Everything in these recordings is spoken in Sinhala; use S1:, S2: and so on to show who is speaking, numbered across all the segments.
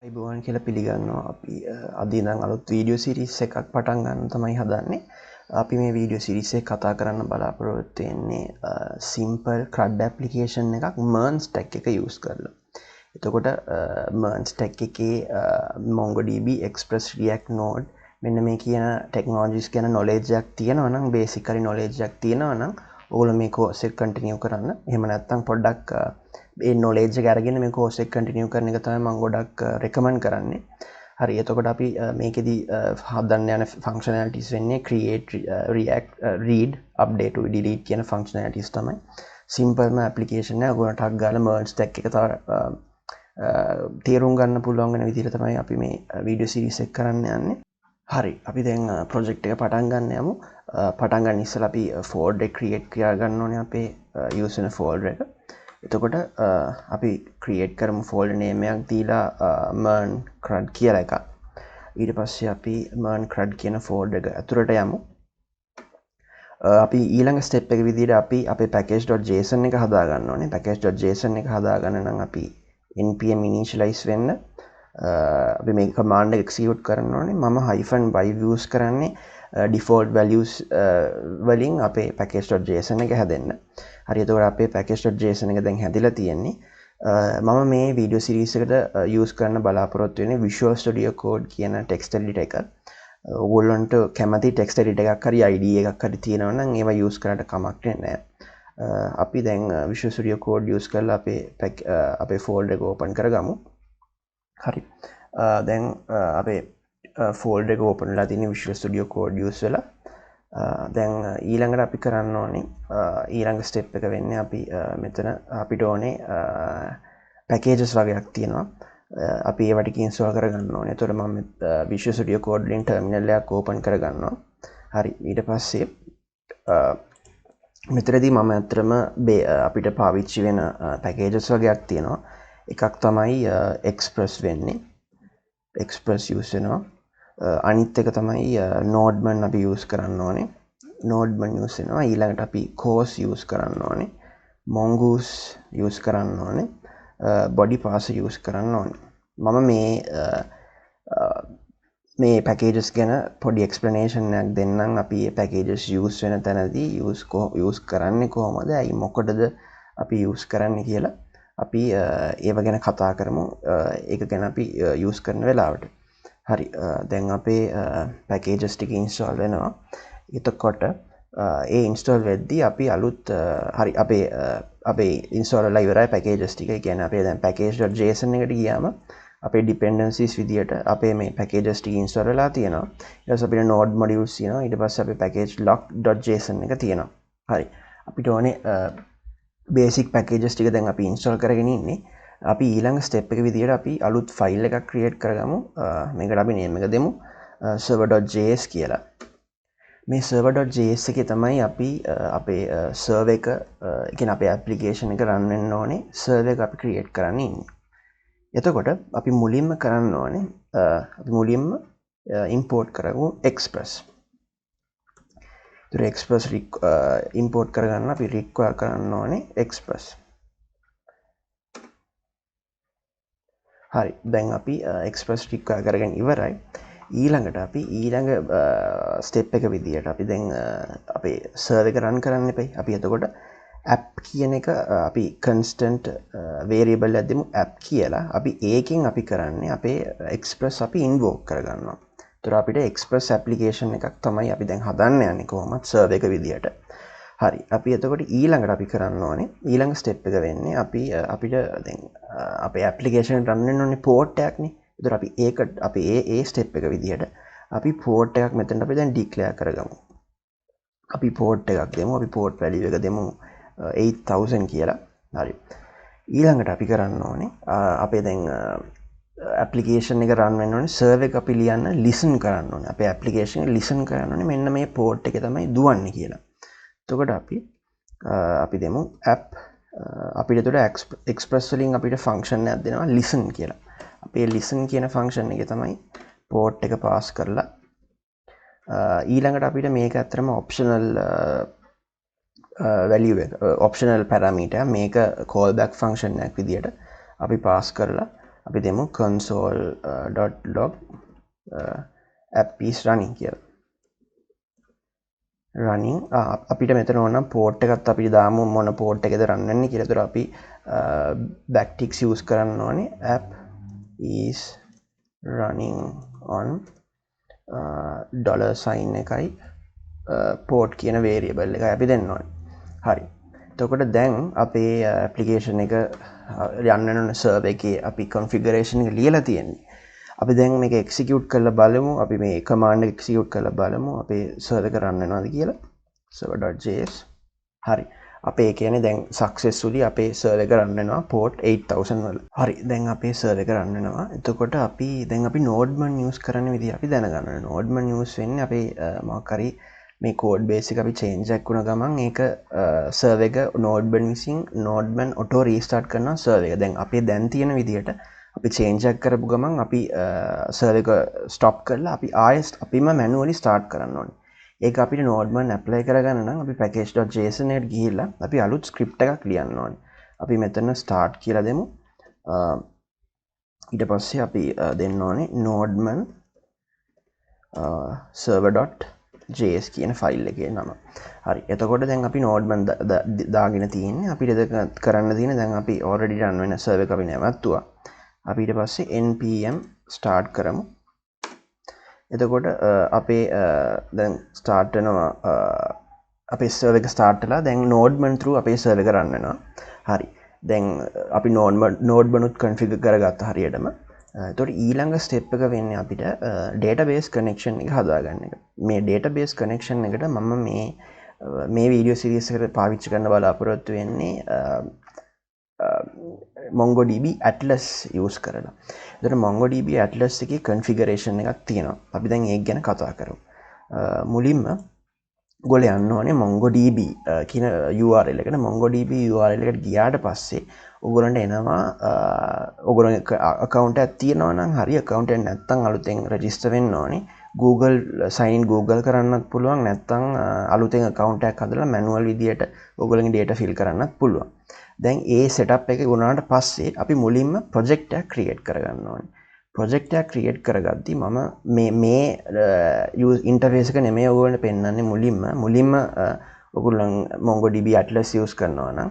S1: අයිබෝවන් කියලා පිළිගන්නවා අපි අද ඉඳන් අලුත් වීඩියෝ සීරීස් එකක් පටන් ගන්න තමයි හදන්නේ. අපි මේ වීඩියෝ සීරීස් එක කතා කරන්න බලාපොරොත්තු වෙන්නේ සිම්පල් CRUD ඇප්ලිකේෂන් එකක් MERN stack එක use කරලා. එතකොට MERN stack එකේ MongoDB, Express, React, Node මෙන්න මේ කියන ටෙක්නොලොජිස් ගැන knowledge එකක් තියෙනවා නම් basically knowledge එකක් තියෙනවා නම් ඔයගොල්ලෝ මේ course එක continue කරන්න. එහෙම නැත්නම් පොඩ්ඩක් ඒ knowledge එක අරගෙන මේ course එක continue කරන එක තමයි මම ගොඩක් recommend කරන්නේ. හරි එතකොට අපි මේකෙදි හදන්න යන functionalities වෙන්නේ create, react, read, update, delete කියන functionalities තමයි. simple application එක ඔයගොල්ලන්ට ටක් ගාලා MERN stack එක තේරුම් ගන්න පුළුවන් වෙන විදිහට තමයි අපි මේ video series එක කරන්න යන්නේ. හරි අපි දැන් project එක පටන් ගන්න යමු. පටන් ගන්න ඉස්සෙල්ලා අපි folder එක create කරගන්න ඕනේ අපේ use වෙන folder එක. එතකොට අපි create කරමු folder name එකක් දීලා MERN CRUD කියලා එකක්. ඊට පස්සේ අපි MERN CRUD කියන folder එක ඇතුළට යමු. අපි ඊළඟ step එක විදිහට අපි අපේ package.json එක හදා ගන්න ඕනේ. package.json එක හදා ගන්න නම් අපි npm initialize වෙන්න අපි මේ command එක execute කරන්න ඕනේ. මම -y use කරන්නේ default values වලින් අපේ package.json එක හැදෙන්න. හරි එතකොට අපේ package.json එක දැන් හැදිලා තියෙන්නේ. මම මේ වීඩියෝ සීරීස් එකට use කරන්න බලාපොරොත්තු වෙන්නේ Visual Studio Code කියන text editor එක. ඔයගොල්ලන්ට කැමති text editor එකක් හරි IDE එකක් හරි තියෙනවා නම් ඒවා use කරන්න කමක් නැහැ. අපි දැන් Visual Studio Code use කරලා අපේ folder එක open කරගමු. හරි. දැන් අපේ folder එක open වෙලා තියෙන Visual Studio Code use වෙලා දැන් ඊළඟට අපි කරන්න ඕනේ ඊළඟ step එක වෙන්නේ අපි මෙතන අපිට ඕනේ packages වගේක් තියෙනවා. අපි ඒවා ටික install කරගන්න ඕනේ. එතකොට මම Visual Studio Code වලින් terminal එකක් open කරගන්නවා. හරි. ඊට පස්සේ මෙතනදී මම අත්‍තරම අපිට පාවිච්චි වෙන packages වගේක් තියෙනවා. එකක් තමයි Express වෙන්නේ. Express use වෙනවා. අනිත් එක තමයි Nodman අපි use කරන්න ඕනේ. Nodman use වෙනවා. ඊළඟට අපි Course use කරන්න ඕනේ. Mongoose use කරන්න ඕනේ. Body parser use කරන්න ඕනේ. මම මේ packages ගැන පොඩි explanation එකක් දෙන්නම්. අපි මේ packages use වෙන තැනදී use කරන්නේ කොහොමද? අයි මොකටද අපි use කරන්නේ කියලා අපි ඒව ගැන කතා කරමු. ඒක ගැන අපි use කරන වෙලාවට. හරි දැන් අපේ packages ටික install වෙනවා. එතකොට ඒ install වෙද්දී අපි අලුත් හරි අපේ install වෙලා ඉවරයි packages ටික. ඒ කියන්නේ අපේ දැන් package.json එකට ගියාම අපේ dependencies විදියට අපේ මේ packages ටික install වෙලා තියෙනවා. ඊට පස්සේ අපිට node modules තියෙනවා. ඊට පස්සේ අපේ package lock.json එක තියෙනවා. හරි අපිට ඕනේ basic packages ටික දැන් අපි install කරගෙන ඉන්නේ. අපි ඊළඟ step එක විදියට අපි අලුත් file එකක් create කරගමු. මේකට අපි name එක දෙමු server.js කියලා. මේ server.js එකේ තමයි අපි අපේ server එක කියන්නේ අපේ application එක run වෙන්න ඕනේ. server එක අපි create කරන්න ඉන්නේ. එතකොට අපි මුලින්ම කරන්න ඕනේ අපි මුලින්ම import කරමු Express. ඒතර Express import කරගන්න අපි require කරන්න ඕනේ Express. හරි දැන් අපි Express require කරගෙන ඉවරයි. ඊළඟට අපි ඊළඟ step එක විදියට අපි දැන් අපේ server එක run කරන්න එපයි. අපි එතකොට app කියන එක අපි constant variable එකක් දෙමු app කියලා. අපි ඒකෙන් අපි කරන්නේ අපේ Express අපි invoke කරගන්නවා. ඒතර අපිට Express application එකක් තමයි අපි දැන් හදන්න යන්නේ කොහොමද server එක විදියට. හරි අපි එතකොට ඊළඟට අපි කරන්න ඕනේ ඊළඟ step එක වෙන්නේ අපිට දැන් අපේ application run වෙන්න ඕනේ port එකක්නේ. ඒතර අපි ඒක අපි ඒ step එක විදියට අපි port එකක් මෙතනට අපි දැන් declare කරගමු. අපි port එකක් දෙමු. අපි port value එක දෙමු 8000 කියලා. හරි. ඊළඟට අපි කරන්න ඕනේ අපේ දැන් application එක run වෙන්න ඕනේ server එක අපි ලියන්න listen කරන්න ඕනේ. අපේ application එක listen කරන්න ඕනේ මෙන්න මේ port එකේ තමයි දුවන්නේ කියලා. එතකොට අපි දෙමු app අපිට එතකොට Express වලින් අපිට function එකක් දෙනවා listen කියලා. අපි listen කියන function එකේ තමයි port එක pass කරලා ඊළඟට අපිට මේක ඇත්තටම optional value එක optional parameter මේක callback function එකක් විදියට අපි pass කරලා අපි දෙමු console.log app is running කියලා. running අපිට මෙතන ඕන port එකත් අපි දාමු මොන port එකද run වෙන්නේ කියලා. ඒතර අපි backticks use කරන්න ඕනේ app is running on $sign එකයි port කියන variable එකයි අපි දෙන්න ඕනේ. හරි. එතකොට දැන් අපේ application එක යන්න වෙන server එකේ අපි configuration එක ලියලා තියෙන්නේ. අපි දැන් මේක execute කරලා බලමු. අපි මේ command එක execute කරලා බලමු අපේ server එක run වෙනවද කියලා. server.js. හරි. අපේ කියන්නේ දැන් successfully අපේ server එක run වෙනවා port 8000 වල. හරි. දැන් අපේ server එක run වෙනවා. එතකොට අපි Nodman use කරන්න විදිහ අපි දැනගන්න ඕනේ. Nodman use වෙන්නේ අපේ මොකක් හරි මේ code base එක අපි change එකක් වුණ ගමන් ඒක server එක Nodman විසින් Nodman auto restart කරනවා server එක. දැන් අපේ දැන් තියෙන විදිහට අපි change එකක් කරපු ගමන් අපි server එක stop කරලා අපි ආයෙත් අපිම manually start කරන්න ඕනේ. ඒක අපිට Nodman apply කරගන්න නම් අපි package.json එකට ගිහිල්ලා අපි අලුත් script එකක් ලියන්න ඕනේ. අපි මෙතන start කියලා දෙමු. ඊට පස්සේ අපි දෙන්න ඕනේ Nodman server.js කියන ෆයිල් එකේ නම. හරි. එතකොට දැන් අපි Nodman දාගෙන තියෙන්නේ. අපිට කරන්න තියෙන්නේ දැන් අපි already run වෙන server එක අපි නැවතුවා. අපි ඊට පස්සේ npm start කරමු. එතකොට අපේ දැන් start වෙනවා අපේ server එක start වෙලා දැන් Nodman through අපේ server එක run වෙනවා. හරි. දැන් අපි Nodman උත් configure කරගත්තා හරියටම. එතකොට ඊළඟ step එක වෙන්නේ අපිට database connection එක හදාගන්න එක. මේ database connection එකට මම මේ video series එකට පාවිච්චි කරන්න බලාපොරොත්තු වෙන්නේ MongoDB Atlas use කරලා. එතකොට MongoDB Atlas එකේ configuration එකක් තියෙනවා. අපි දැන් ඒක ගැන කතා කරමු. මුලින්ම ඔයගොල්ලෝ යන්න ඕනේ MongoDB කියන URL එකට. MongoDB URL එකට ගියාට පස්සේ ඔයගොල්ලන්ට එනවා ඔයගොල්ලෝ account එකක් තියෙනවා නම් හරි, account එක නැත්නම් අලුතෙන් register වෙන්න ඕනේ. Google sign in Google කරන්නත් පුළුවන්, නැත්නම් අලුතෙන් account එකක් හදලා manual විදියට ඔයගොල්ලන්ගේ data fill කරන්නත් පුළුවන්. දැන් ඒ setup එක වුණාට පස්සේ අපි මුලින්ම project එකක් create කරගන්න ඕනේ. project එකක් create කරගද්දි මම මේ interface එක නෙමෙයි ඔයගොල්ලන්ට පෙන්නන්නේ මුලින්ම ඔයගොල්ලන් MongoDB Atlas use කරනවා නම්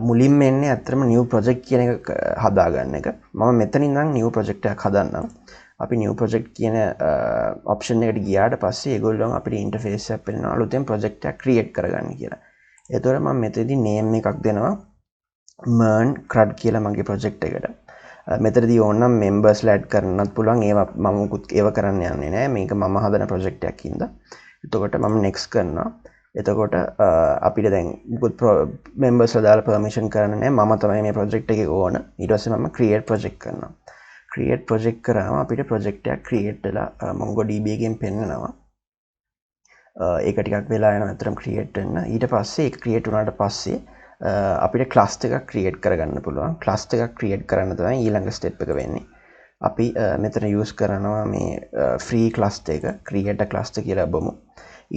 S1: මුලින්ම එන්නේ අත්‍තරම new project කියන එක හදාගන්න එක. මම මෙතනින් නම් new project එකක් හදන්නම්. අපි new project කියන option එකට ගියාට පස්සේ ඒගොල්ලෝ අපිට interface එකක් පෙන්නනවා අලුතෙන් project එකක් create කරගන්න කියලා. එතකොට මම මෙතනදී name එකක් දෙනවා Mern CRUD කියලා මගේ project එකට. මෙතනදී ඕනනම් members add කරන්නත් පුළුවන්. ඒවා මම මුකුත් ඒව කරන්න යන්නේ නැහැ. මේක මම හදන project එකක් හින්දා. එතකොට මම next කරනවා. එතකොට අපිට දැන් මුකුත් members දාලා permission කරන්න නැහැ. මම තමයි මේ project එකේ ඕන. ඊට පස්සේ මම create project කරනවා. create project කරාම අපිට project එකක් create වෙලා MongoDB එකෙන් පෙන්නනවා. ඒක ටිකක් වෙලා යනවා අතරම create වෙන්න. ඊට පස්සේ ඒක create වුණාට පස්සේ අපිට class එකක් create කරගන්න පුළුවන්. class එකක් create කරන්න තමයි ඊළඟ step එක වෙන්නේ. අපි මෙතන use කරනවා මේ free class එක create a class කියලා බමු.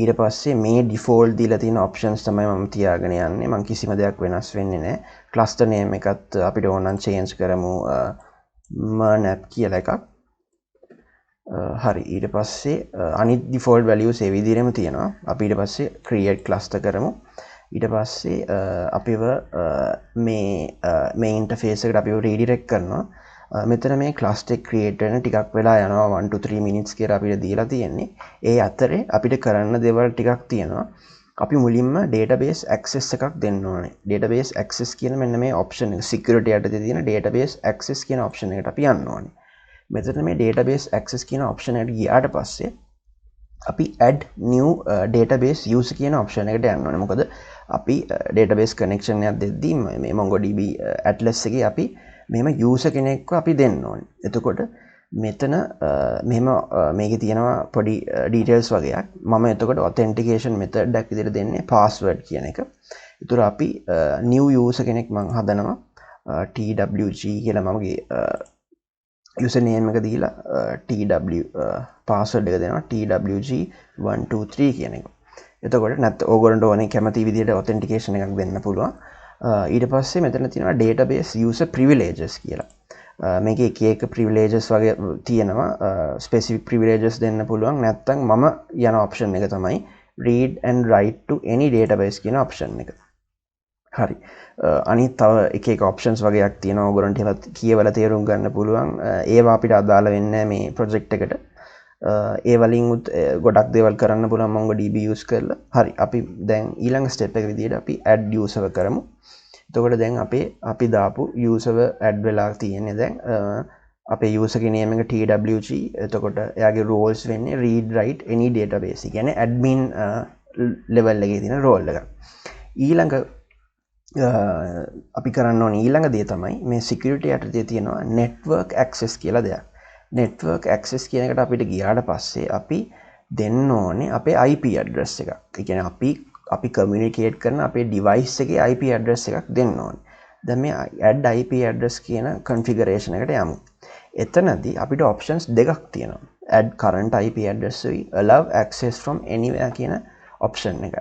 S1: ඊට පස්සේ මේ default දීලා තියෙන options තමයි මම තියාගෙන යන්නේ. මම කිසිම දෙයක් වෙනස් වෙන්නේ නැහැ. cluster name එකත් අපිට ඕන නම් change කරමු Mern app කියලා එකක්. හරි. ඊට පස්සේ අනිත් default values ඒ විදිහටම තියෙනවා. අපි ඊට පස්සේ create cluster කරමු. ඊට පස්සේ අපිව මේ interface එකට අපිව redirect කරනවා. මෙතන මේ cluster එක create වෙන ටිකක් වෙලා යනවා 1 to 3 minutes කියලා අපිට දීලා තියෙන්නේ. ඒ අතරේ අපිට කරන්න දේවල් ටිකක් තියෙනවා. අපි මුලින්ම database access එකක් දෙන්න ඕනේ. database access කියන මෙන්න මේ option එක security යටතේ තියෙන database access කියන option එකට අපි යන්න ඕනේ. මෙතන මේ database access කියන option එකට ගියාට පස්සේ අපි add new database user කියන option එකට යන්න ඕනේ. මොකද අපි database connection එකක් දෙද්දී මේ MongoDB Atlas එකේ අපි මෙහෙම user කෙනෙක්ව අපි දෙන්න ඕනේ. එතකොට මෙතන මෙහෙම මේකේ තියෙනවා පොඩි details වගේක්. මම එතකොට authentication method එකක් විදිහට දෙන්නේ password කියන එක. ඒතර අපි new user කෙනෙක් මම හදනවා TWG කියලා මමගේ username එක දීලා TW password එක දෙනවා TWG123 කියන එක. එතකොට නැත්නම් ඕගොල්ලන්ට ඕනේ කැමති විදිහට authentication එකක් දෙන්න පුළුවන්. ඊට පස්සේ මෙතන තියෙනවා database user privileges කියලා. මේක එක ප්‍රිවිලේජස් වගේ තියෙනවා ස්පෙසිෆික් ප්‍රිවිලේජස් දෙන්න පුළුවන් නැත්තම් මම යන ඔප්ෂන් එක තමයි read and write to any database කියන ඔප්ෂන් එක. හරි. අනිත් තව එක ඔප්ෂන්ස් වගේක් තියෙනවා ඔයගොල්ලන්ට ඒවත් කියවලා තේරුම් ගන්න පුළුවන්. ඒවා අපිට අදාළ වෙන්නේ මේ ප්‍රොජෙක්ට් එකට. ඒ වලින් ගොඩක් දේවල් කරන්න පුළුවන් MongoDB use කරලා. හරි. අපි දැන් ඊළඟ ස්ටෙප් එක විදියට අපි add user කරමු. එතකොට දැන් අපි දාපු user add වෙලා තියෙන්නේ දැන් අපේ user ගේ name එක TWG. එතකොට එයාගේ roles වෙන්නේ read write any database. ඒ කියන්නේ admin level එකේ තියෙන role එක. ඊළඟ අපි කරන්න ඕනේ ඊළඟ දේ තමයි මේ security යටතේ තියෙනවා network access කියලා දෙයක්. network access කියන එකට අපිට ගියාට පස්සේ අපි දෙන්න ඕනේ අපේ IP address එකක්. ඒ කියන්නේ අපි communicate කරන අපේ device එකේ IP address එකක් දෙන්න ඕනේ. දැන් මේ add IP address කියන configuration එකට යමු. එතනදී අපිට options දෙකක් තියෙනවා. add current IP address උයි allow access from anywhere කියන option එක.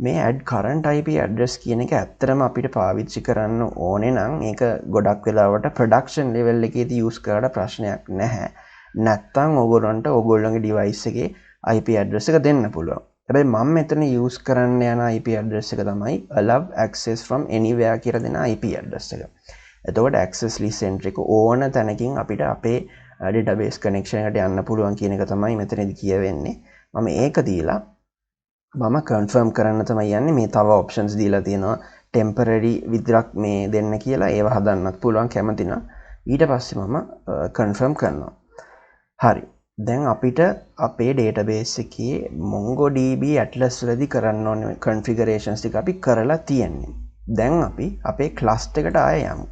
S1: මේ add current IP address කියන එක ඇත්තටම අපිට පාවිච්චි කරන්න ඕනේ නම් ඒක ගොඩක් වෙලාවට production level එකේදී use කරලා ප්‍රශ්නයක් නැහැ. නැත්තම් ඔයගොල්ලන්ට ඔයගොල්ලන්ගේ device එකේ IP address එක දෙන්න පුළුවන්. හැබැයි මම මෙතන use කරන්න යන IP address එක තමයි allow access from anywhere කියලා දෙන IP address එක. එතකොට access list entry එක ඕන තැනකින් අපිට අපේ database connection එකට යන්න පුළුවන් කියන එක තමයි මෙතනදී කියවෙන්නේ. මම ඒක දීලා මම කන්ෆර්ම් කරන්න තමයි යන්නේ. මේ තව ඔප්ෂන්ස් දීලා තියෙනවා ටෙම්පරරි විතරක් මේ දෙන්න කියලා. ඒව හදන්නත් පුළුවන් කැමති නම්. ඊට පස්සේ මම කන්ෆර්ම් කරනවා. හරි. දැන් අපිට අපේ database එකේ MongoDB Atlas වලදී කරන්න ඕනේ configurations ටික අපි කරලා තියෙන්නේ. දැන් අපි අපේ cluster එකට ආයෙ යමු.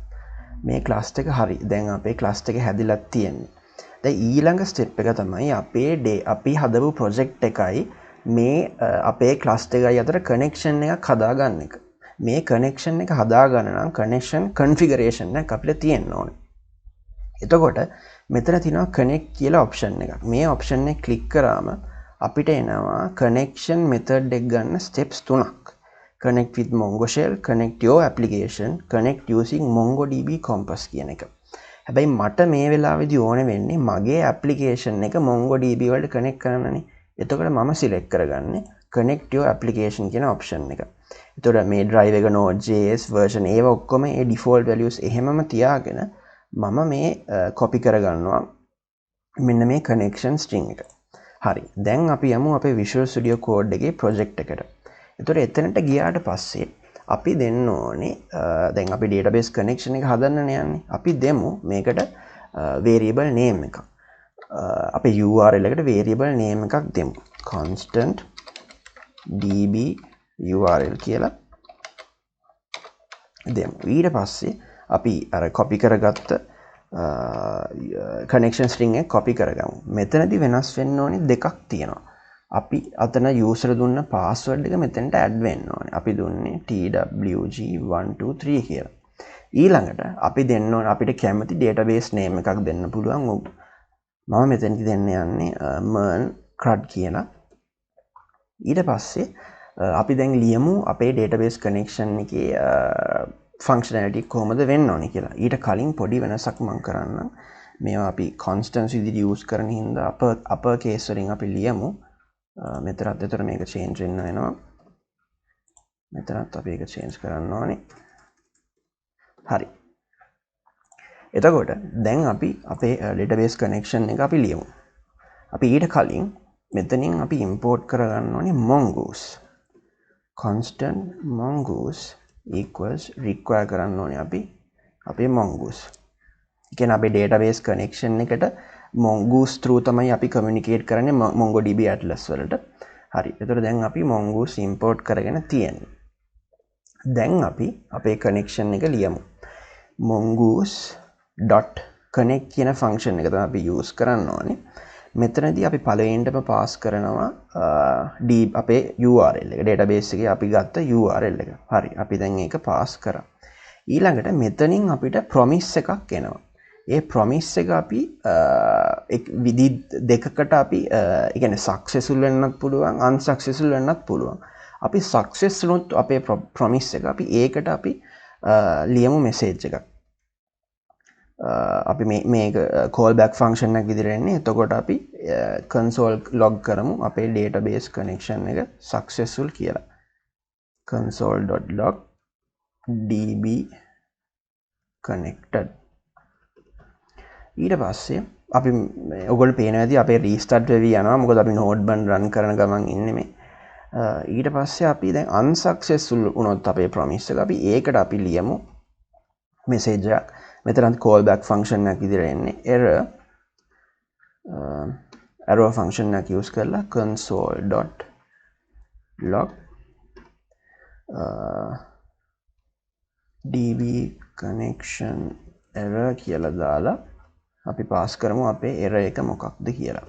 S1: මේ cluster එක හරි. දැන් අපේ cluster එක හැදිලා තියෙන්නේ. දැන් ඊළඟ step එක තමයි අපි හදපු project එකයි මේ අපේ cluster එකයි අතර connection එකක් හදාගන්න එක. මේ connection එක හදාගන්න නම් connection configuration එක අපිට තියෙන්න ඕනේ. එතකොට මෙතන තියෙනවා connect කියලා option එකක්. මේ option එක click කරාම අපිට එනවා connection method එක ගන්න steps 3ක්. connect with Mongo shell, connect your application, connect using MongoDB Compass කියන එක. හැබැයි මට මේ වෙලාවේදී ඕනේ වෙන්නේ මගේ application එක MongoDB වලට connect කරන්නනේ. එතකොට මම select කරගන්නේ connect your application කියන option එක. එතකොට මේ drive එක Node.js version ඒව ඔක්කොම ඒ default values එහෙමම තියාගෙන මම මේ copy කරගන්නවා මෙන්න මේ connection string එක. හරි. දැන් අපි යමු අපේ Visual Studio Code එකේ project එකට. එතකොට එතනට ගියාට පස්සේ අපි දෙන්න ඕනේ දැන් අපි database connection එක හදන්නනේ යන්නේ. අපි දෙමු මේකට variable name එකක්. අපේ URL එකට variable name එකක් දෙමු. constant db url කියලා දෙමු. ඊට පස්සේ අපි අර copy කරගත්ත connection string එක copy කරගමු. මෙතනදී වෙනස් වෙන්න ඕනේ දෙකක් තියෙනවා. අපි අතන user දුන්න password එක මෙතනට add වෙන්න ඕනේ. අපි දුන්නේ twg123 කියලා. ඊළඟට අපි දෙන්න ඕනේ අපිට කැමති database name එකක් දෙන්න පුළුවන්. මම මෙතනදි දෙන්න යන්නේ mern crud කියලා. ඊට පස්සේ අපි දැන් ලියමු අපේ database connection එකේ functionality කොහොමද වෙන්න ඕනේ කියලා. ඊට කලින් පොඩි වෙනසක් මම කරන්නම්. මේවා අපි constants විදිහට use කරන හින්දා upper case වලින් අපි ලියමු. මෙතනත් එතන මේක change වෙන්න වෙනවා. මෙතනත් අපි ඒක change කරන්න ඕනේ. හරි. එතකොට දැන් අපි අපේ database connection එක අපි ලියමු. අපි ඊට කලින් මෙතනින් අපි import කරගන්න ඕනේ mongoose. constant mongoose equals require කරන්න ඕනේ අපි අපේ mongoose. ඒ කියන්නේ අපේ database connection එකට mongoose through තමයි අපි communicate කරන්නේ MongoDB Atlas වලට. හරි. එතකොට දැන් අපි mongoose import කරගෙන තියෙනවා. දැන් අපි අපේ connection එක ලියමු. mongoose.connect කියන function එක තමයි අපි use කරන්න ඕනේ. මෙතනදී අපි පළවෙනිටම pass කරනවා අපේ URL එක. database එකේ අපි ගත්ත URL එක. හරි. අපි දැන් ඒක pass කරා. ඊළඟට මෙතනින් අපිට promise එකක් එනවා. ඒ promise එක අපි විදි දෙකකට අපි ඒ කියන්නේ successful වෙන්නත් පුළුවන් unsuccessful වෙන්නත් පුළුවන්. අපි success වුණොත් අපේ promise එක අපි ඒකට අපි ලියමු message එකක්. අපි මේ කෝල් බැක් ෆංක්ෂන් එකක් විදිහට එන්නේ. එතකොට අපි console log කරමු අපේ database connection එක successful කියලා. console.log db connected. ඊට පස්සේ අපි ඔයගොල්ලෝ පේනවා ඇති අපේ restart වෙවි යනවා. මොකද අපි node ban run කරන ගමන් ඉන්නේ මේ. ඊට පස්සේ අපි දැන් unsuccessful වුණොත් අපේ promise එක අපි ඒකට අපි ලියමු message එකක්. මෙතනත් callback function එකක් විදිහට එන්නේ error function එකක් use කරලා console.log db connection error කියලා දාලා අපි පාස් කරමු අපේ error එක මොකක්ද කියලා.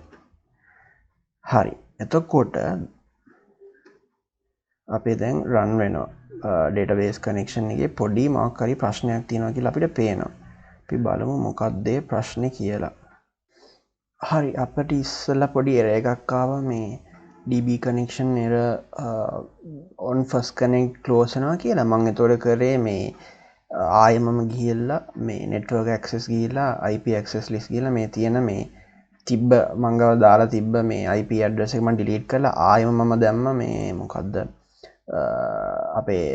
S1: හරි. එතකොට අපේ දැන් run වෙනවා. database connection එකේ පොඩි මොකක් හරි ප්‍රශ්නයක් තියෙනවා කියලා අපිට පේනවා. අපි බලමු මොකක්ද ඒ ප්‍රශ්නේ කියලා. හරි අපිට ඉස්සෙල්ලා පොඩි error එකක් ආවා මේ db connection error on first connect close වෙනවා කියලා. මම ඒතකොට කරේ මේ ආයෙ මම ගිහිල්ලා මේ network access ගිහිල්ලා IP access list ගිහිල්ලා මේ තියෙන මේ තිබ්බ මං ගාව දාලා තිබ්බ මේ IP address එක මම delete කරලා ආයෙම මම දැම්ම මේ මොකද්ද අපේ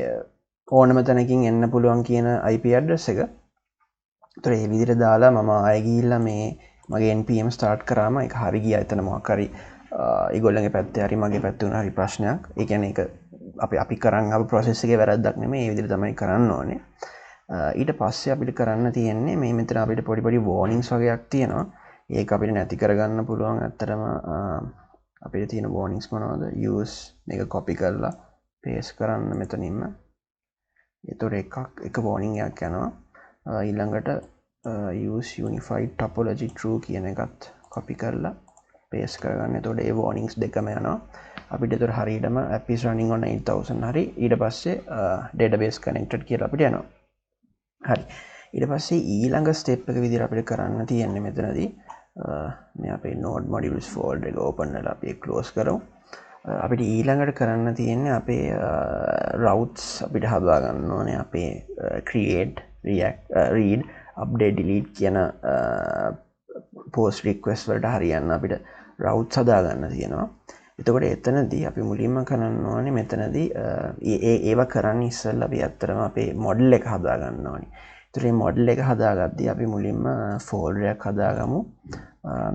S1: ඕනම තැනකින් එන්න පුළුවන් කියන IP address එක. ඒතර ඒ විදිහට දාලා මම ආයෙ ගිහිල්ලා මේ මගේ npm start කරාම ඒක හරි ගියා. එතන මොකක් හරි ඒගොල්ලන්ගේ පැත්තේ හරි මගේ පැත්තේ වුණා හරි ප්‍රශ්නයක්. ඒ කියන්නේ ඒක අපි කරන් ආපු process එකේ වැරද්දක් නෙමෙයි. ඒ විදිහට තමයි කරන්න ඕනේ. ඊට පස්සේ අපිට කරන්න තියෙන්නේ මේ මෙතන අපිට පොඩි warnings වගේක් තියෙනවා. ඒක අපිට නැති කරගන්න පුළුවන්. ඇත්තටම අපිට තියෙන warnings මොනවද? use මේක copy කරලා paste කරන්න මෙතනින්ම. ඒතකොට එක warning එකක් යනවා. ඊළඟට use unified topology true කියන එකත් copy කරලා paste කරගන්න. එතකොට ඒ warnings දෙකම යනවා. අපිට ඒතර හරියටම app is running on 8000 හරි. ඊට පස්සේ database connected කියලා අපිට යනවා. හරි. ඊට පස්සේ ඊළඟ step එක විදිහට අපිට කරන්න තියෙන්නේ මෙතනදී මේ අපේ node modules folder එක open කරලා අපි ඒක close කරමු. අපිට ඊළඟට කරන්න තියෙන්නේ අපේ routes අපිට හදා ගන්න ඕනේ. අපේ create read update delete කියන post request වලට හරියන්න අපිට routes හදා ගන්න තියෙනවා. එතකොට එතනදී අපි මුලින්ම කරන්න ඕනේ මෙතනදී ඒව කරන්න ඉස්සෙල්ලා අපි අත්‍තරම අපේ model එක හදා ගන්න ඕනේ. ඒතර මේ model එක හදාගද්දී අපි මුලින්ම folder එකක් හදාගමු.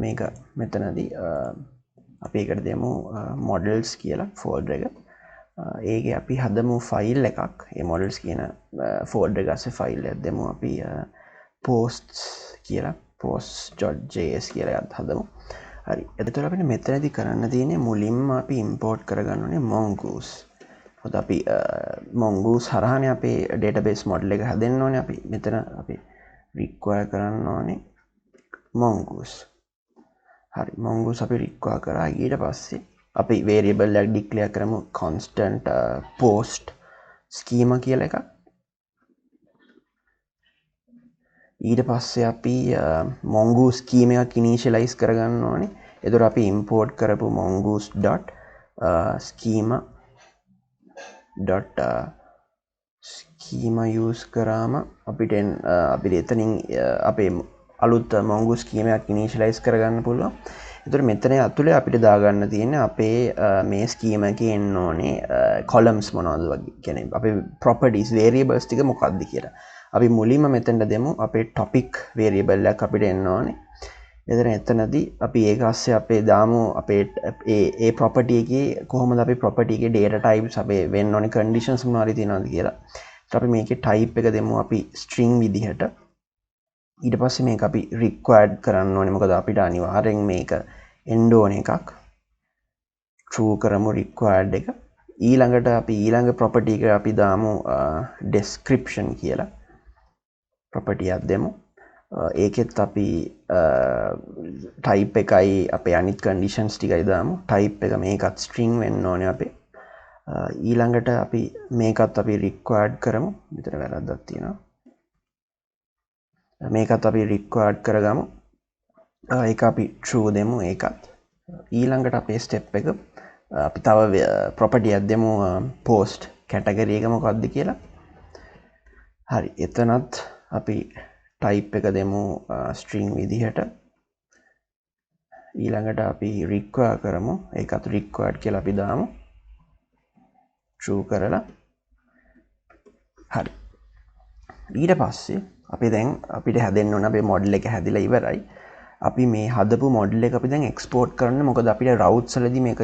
S1: මේක මෙතනදී අපි ඒකට දෙමු models කියලා folder එක. ඒකේ අපි හදමු file එකක්. මේ models කියන folder එක ඇස්සේ file එකක් දෙමු අපි posts කියලා posts.js කියලා එකක් හදමු. හරි. එතකොට අපිට මෙතනදී කරන්න තියෙන්නේ මුලින්ම අපි import කරගන්න ඕනේ mongoose. මොකද අපි mongoose හරහානේ අපේ database model එක හදන්න ඕනේ. අපි මෙතන අපි require කරන්න ඕනේ mongoose. හරි. mongoose අපි require කරා. ඊට පස්සේ අපි variable එකක් declare කරමු constant post schema කියලා එකක්. ඊට පස්සේ අපි mongoose scheme එකක් initialize කරගන්න ඕනේ. එතකොට අපි import කරපු mongoose.schema use කරාම අපිට එතනින් අපේ අලුත් mongoose scheme එකක් initialize කරගන්න පුළුවන්. එතකොට මෙතන ඇතුලේ අපිට දාගන්න තියෙන්නේ අපේ මේ schema එකේ එන්න ඕනේ columns මොනවද වගේ. කියන්නේ අපේ properties variables ටික මොකක්ද කියලා. අපි මුලින්ම මෙතෙන්ට දෙමු අපේ topic variable එකක් අපිට එන්න ඕනේ. එතනදී අපි ඒක ASCII අපේ දාමු අපේ ඒ property එකේ කොහොමද අපි property එකේ data types අපේ වෙන්න ඕනේ conditions මොනවාරි තියෙනවද කියලා. ඊට අපි මේකේ type එක දෙමු අපි string විදිහට. ඊට පස්සේ මේක අපි required කරන්න ඕනේ. මොකද අපිට අනිවාර්යෙන් මේක එන්න ඕන එකක්. true කරමු required එක. ඊළඟට අපි ඊළඟ property එක අපි දාමු description කියලා. property එකක් දෙමු. ඒකෙත් අපි type එකයි අපේ අනිත් conditions ටිකයි දාමු. type එක මේකත් string වෙන්න ඕනේ අපේ. ඊළඟට අපි මේකත් අපි required කරමු. මෙතන වැරද්දක් තියෙනවා. මේකත් අපි required කරගමු. ඒක අපි true දෙමු ඒකත්. ඊළඟට අපේ step එක අපි තව property එකක් දෙමු post category එක මොකක්ද කියලා. හරි. එතනත් අපි type එක දෙමු string විදිහට. ඊළඟට අපි require කරමු. ඒකත් required කියලා අපි දාමු. true කරලා. හරි. ඊට පස්සේ අපි දැන් අපිට හැදෙන්න ඕන අපේ model එක හැදිලා ඉවරයි. අපි මේ හදපු model එක අපි දැන් export කරන්න. මොකද අපිට routes වලදී මේක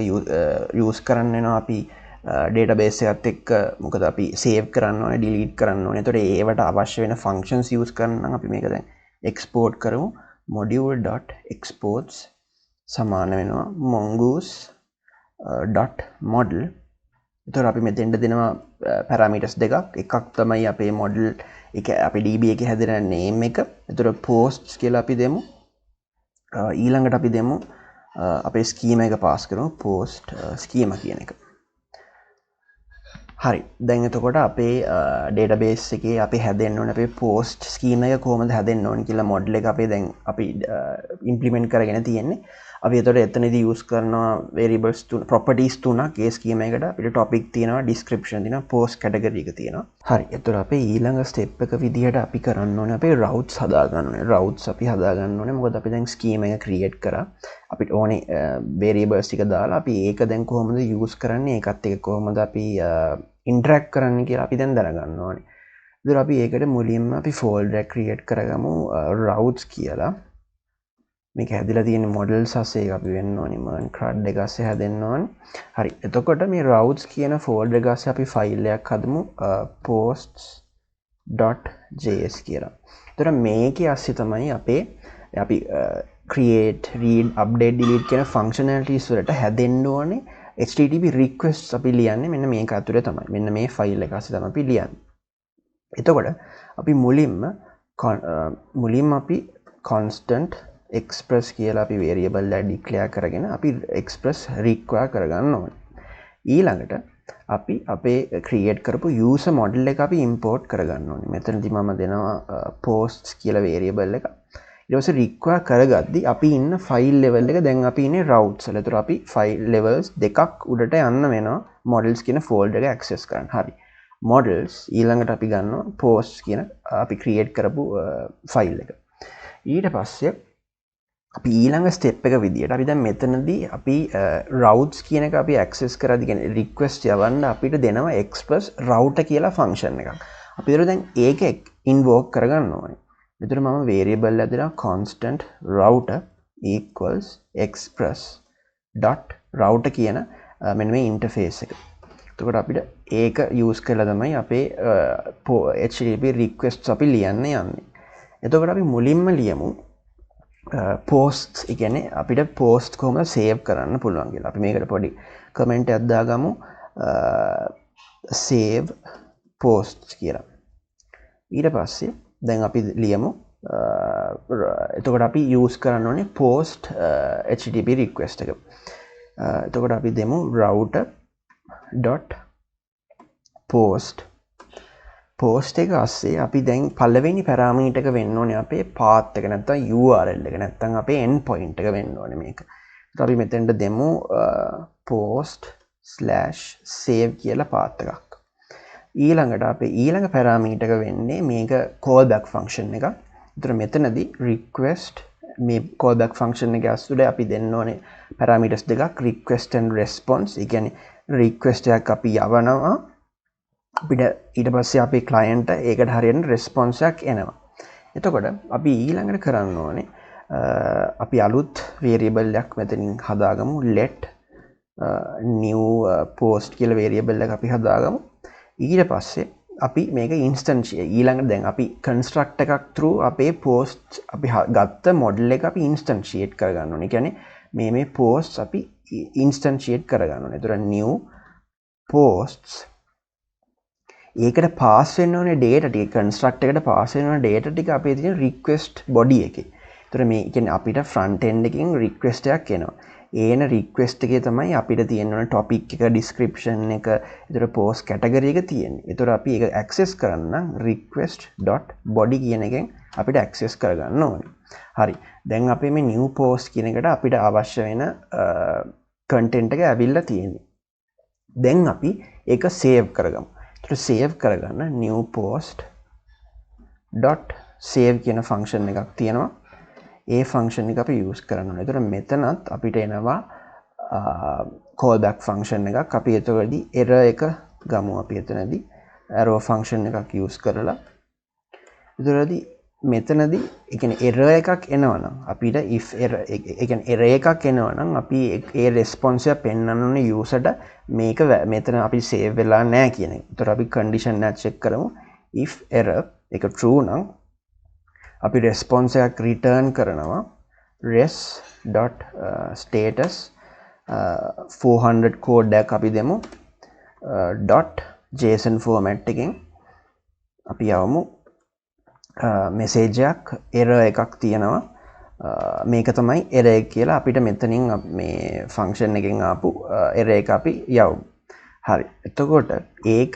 S1: use කරන්න වෙනවා. අපි database එකත් එක්ක මොකද අපි save කරන්න ඕනේ, delete කරන්න ඕනේ. ඒතකොට ඒවට අවශ්‍ය වෙන functions use කරන්න නම් අපි මේක දැන් export කරමු. module.exports සමාන වෙනවා mongoose.model. එතකොට අපි මෙතෙන්ට දෙනවා parameters දෙකක්. එකක් තමයි අපේ model එක අපේ DB එකේ හැදෙන name එක. එතකොට posts කියලා අපි දෙමු. ඊළඟට අපි දෙමු අපේ schema එක pass කරමු post schema කියන එක. හරි. දැන් එතකොට අපේ database එකේ අපි හැදෙන්න ඕන අපේ post schema එක කොහොමද හැදෙන්න ඕන කියලා model එක අපේ දැන් අපි implement කරගෙන තියෙන්නේ. අපි එතකොට එතනදී use කරනවා variables properties තුනක් ඒ schema එකට. අපිට topic තියෙනවා, description තියෙනවා, post category එක තියෙනවා. හරි. එතකොට අපේ ඊළඟ step එක විදිහට අපි කරන්න ඕනේ අපේ routes හදා ගන්න ඕනේ. routes අපි හදා ගන්න ඕනේ. මොකද අපි දැන් schema එක create කරා. අපිට ඕනේ variables ටික දාලා අපි ඒක දැන් කොහොමද use කරන්නේ, ඒකත් එක්ක කොහොමද අපි interact කරන්න කියලා අපි දැන් දැනගන්න ඕනේ. ඉතින් අපි ඒකට මුලින්ම අපි folder එක create කරගමු routes කියලා. මේක හැදිලා තියෙන models අස්සේ අපි වෙන්න ඕනේ මම CRUD එක අස්සේ හැදෙන්න ඕනේ. හරි. එතකොට මේ routes කියන folder එක අස්සේ අපි file එකක් හදමු posts.js කියලා. එතකොට මේකේ අස්සේ තමයි අපි create, read, update, delete කියන functionalities වලට හැදෙන්න ඕනේ HTTP requests අපි ලියන්නේ මෙන්න මේක ඇතුලේ තමයි. මෙන්න මේ file එක අස්සේ තමයි අපි ලියන්නේ. එතකොට අපි මුලින්ම අපි constant express කියලා අපි variable එක declare කරගෙන අපි express require කරගන්න ඕනේ. ඊළඟට අපි අපේ create කරපු user model එක අපි import කරගන්න ඕනේ. මෙතනදී මම දෙනවා posts කියලා variable එක. ඊට පස්සේ require කරගද්දි අපි ඉන්න file level එක දැන් අපි ඉන්නේ routes වල. ඒතර අපි file levels දෙකක් උඩට යන්න වෙනවා models කියන folder එක access කරන්න. හරි. models ඊළඟට අපි ගන්නවා posts කියන අපි create කරපු file එක. ඊට පස්සේ අපි ඊළඟ step එක විදියට අපි දැන් මෙතනදී අපි routes කියන එක අපි access කරද්දී කියන්නේ request යවන්න අපිට දෙනවා express router කියලා function එකක්. අපි ඒතර දැන් ඒක invoke කරගන්න ඕනේ. මෙතන මම variable එක දෙනවා constant router equals express dot router කියන මෙන්න මේ interface එක. එතකොට අපිට ඒක use කරලා තමයි අපේ HTTP requests අපි ලියන්න යන්නේ. එතකොට අපි මුලින්ම ලියමු posts. ඒ කියන්නේ අපිට post කොහොමද save කරන්න පුළුවන් කියලා. අපි මේකට පොඩි comment එකක් දාගමු save posts කියලා. ඊට පස්සේ දැන් අපි ලියමු එතකොට අපි use කරන්න ඕනේ post HTTP request එක. එතකොට අපි දෙමු router dot post එක අස්සේ අපි දැන් පළවෙනි parameter එක වෙන්න ඕනේ අපේ path එක නැත්නම් URL එක නැත්නම් අපේ endpoint එක වෙන්න ඕනේ මේක. ඒත් අපි මෙතෙන්ට දෙමු post/save කියලා path එකක්. ඊළඟට අපේ ඊළඟ parameter එක වෙන්නේ මේක callback function එක. ඒතර මෙතනදී request මේ callback function එක ඇතුලේ අපි දෙන්න ඕනේ parameters දෙකක් request and response. ඒ කියන්නේ request එකක් අපි යවනවා අපිට ඊට පස්සේ අපේ client ඒකට හරියට response එකක් එනවා. එතකොට අපි ඊළඟට කරන්න ඕනේ අපි අලුත් variable එකක් මෙතනින් හදාගමු let new post කියලා variable එකක් අපි හදාගමු. ඊට පස්සේ අපි මේක instantiate ඊළඟට දැන් අපි construct එකක් through අපේ post අපි ගත්ත model එක අපි instantiate කරගන්න ඕනේ. කියන්නේ මේ posts අපි instantiate කරගන්න ඕනේ. ඒතර new posts ඒකට pass වෙන්න ඕනේ data ටික construct එකට pass වෙන්න ඕනේ data ටික අපේ තියෙන request body එකේ. ඒතර මේ කියන්නේ අපිට front end එකකින් request එකක් එනවා. ඒන request එකේ තමයි අපිට තියෙන ඕනේ topic එක description එක ඒතර post category එක තියෙන්නේ. ඒතර අපි ඒක access කරන්න නම් request.body කියන එකෙන් අපිට access කරගන්න ඕනේ. හරි. දැන් අපි මේ new post කියන එකට අපිට අවශ්‍ය වෙන content එක ඇවිල්ලා තියෙන්නේ. දැන් අපි ඒක save කරගමු. save කරගන්න new post dot save කියන ෆන්ක්ෂන් එකක් තියෙනවා. ඒ ෆන්ක්ෂන් එක අපි යූස් කරන්න ඕනේ. ඒතර මෙතනත් අපිට එනවා callback ෆන්ක්ෂන් එකක්. අපි එතකොටදී error එක ගමු. අපි එතනදී arrow ෆන්ක්ෂන් එකක් යූස් කරලා එතකොටදී මෙතනදී ඒ කියන්නේ error එකක් එනවනම් අපිට if error ඒ කියන්නේ error එකක් එනවනම් අපි ඒ response එක පෙන්වන්න ඕනේ user-ට මේක මෙතන අපි save වෙලා නැහැ කියන එක. ඒතර අපි condition එක check කරමු. if error එක true නම් අපි response එකක් return කරනවා res.status 400 code එකක් අපි දෙමු .json format එකෙන් අපි යවමු message එකක් error එකක් තියෙනවා මේක තමයි error එක කියලා අපිට මෙතනින් මේ function එකෙන් ආපු error එක අපි යවමු. හරි. එතකොට ඒක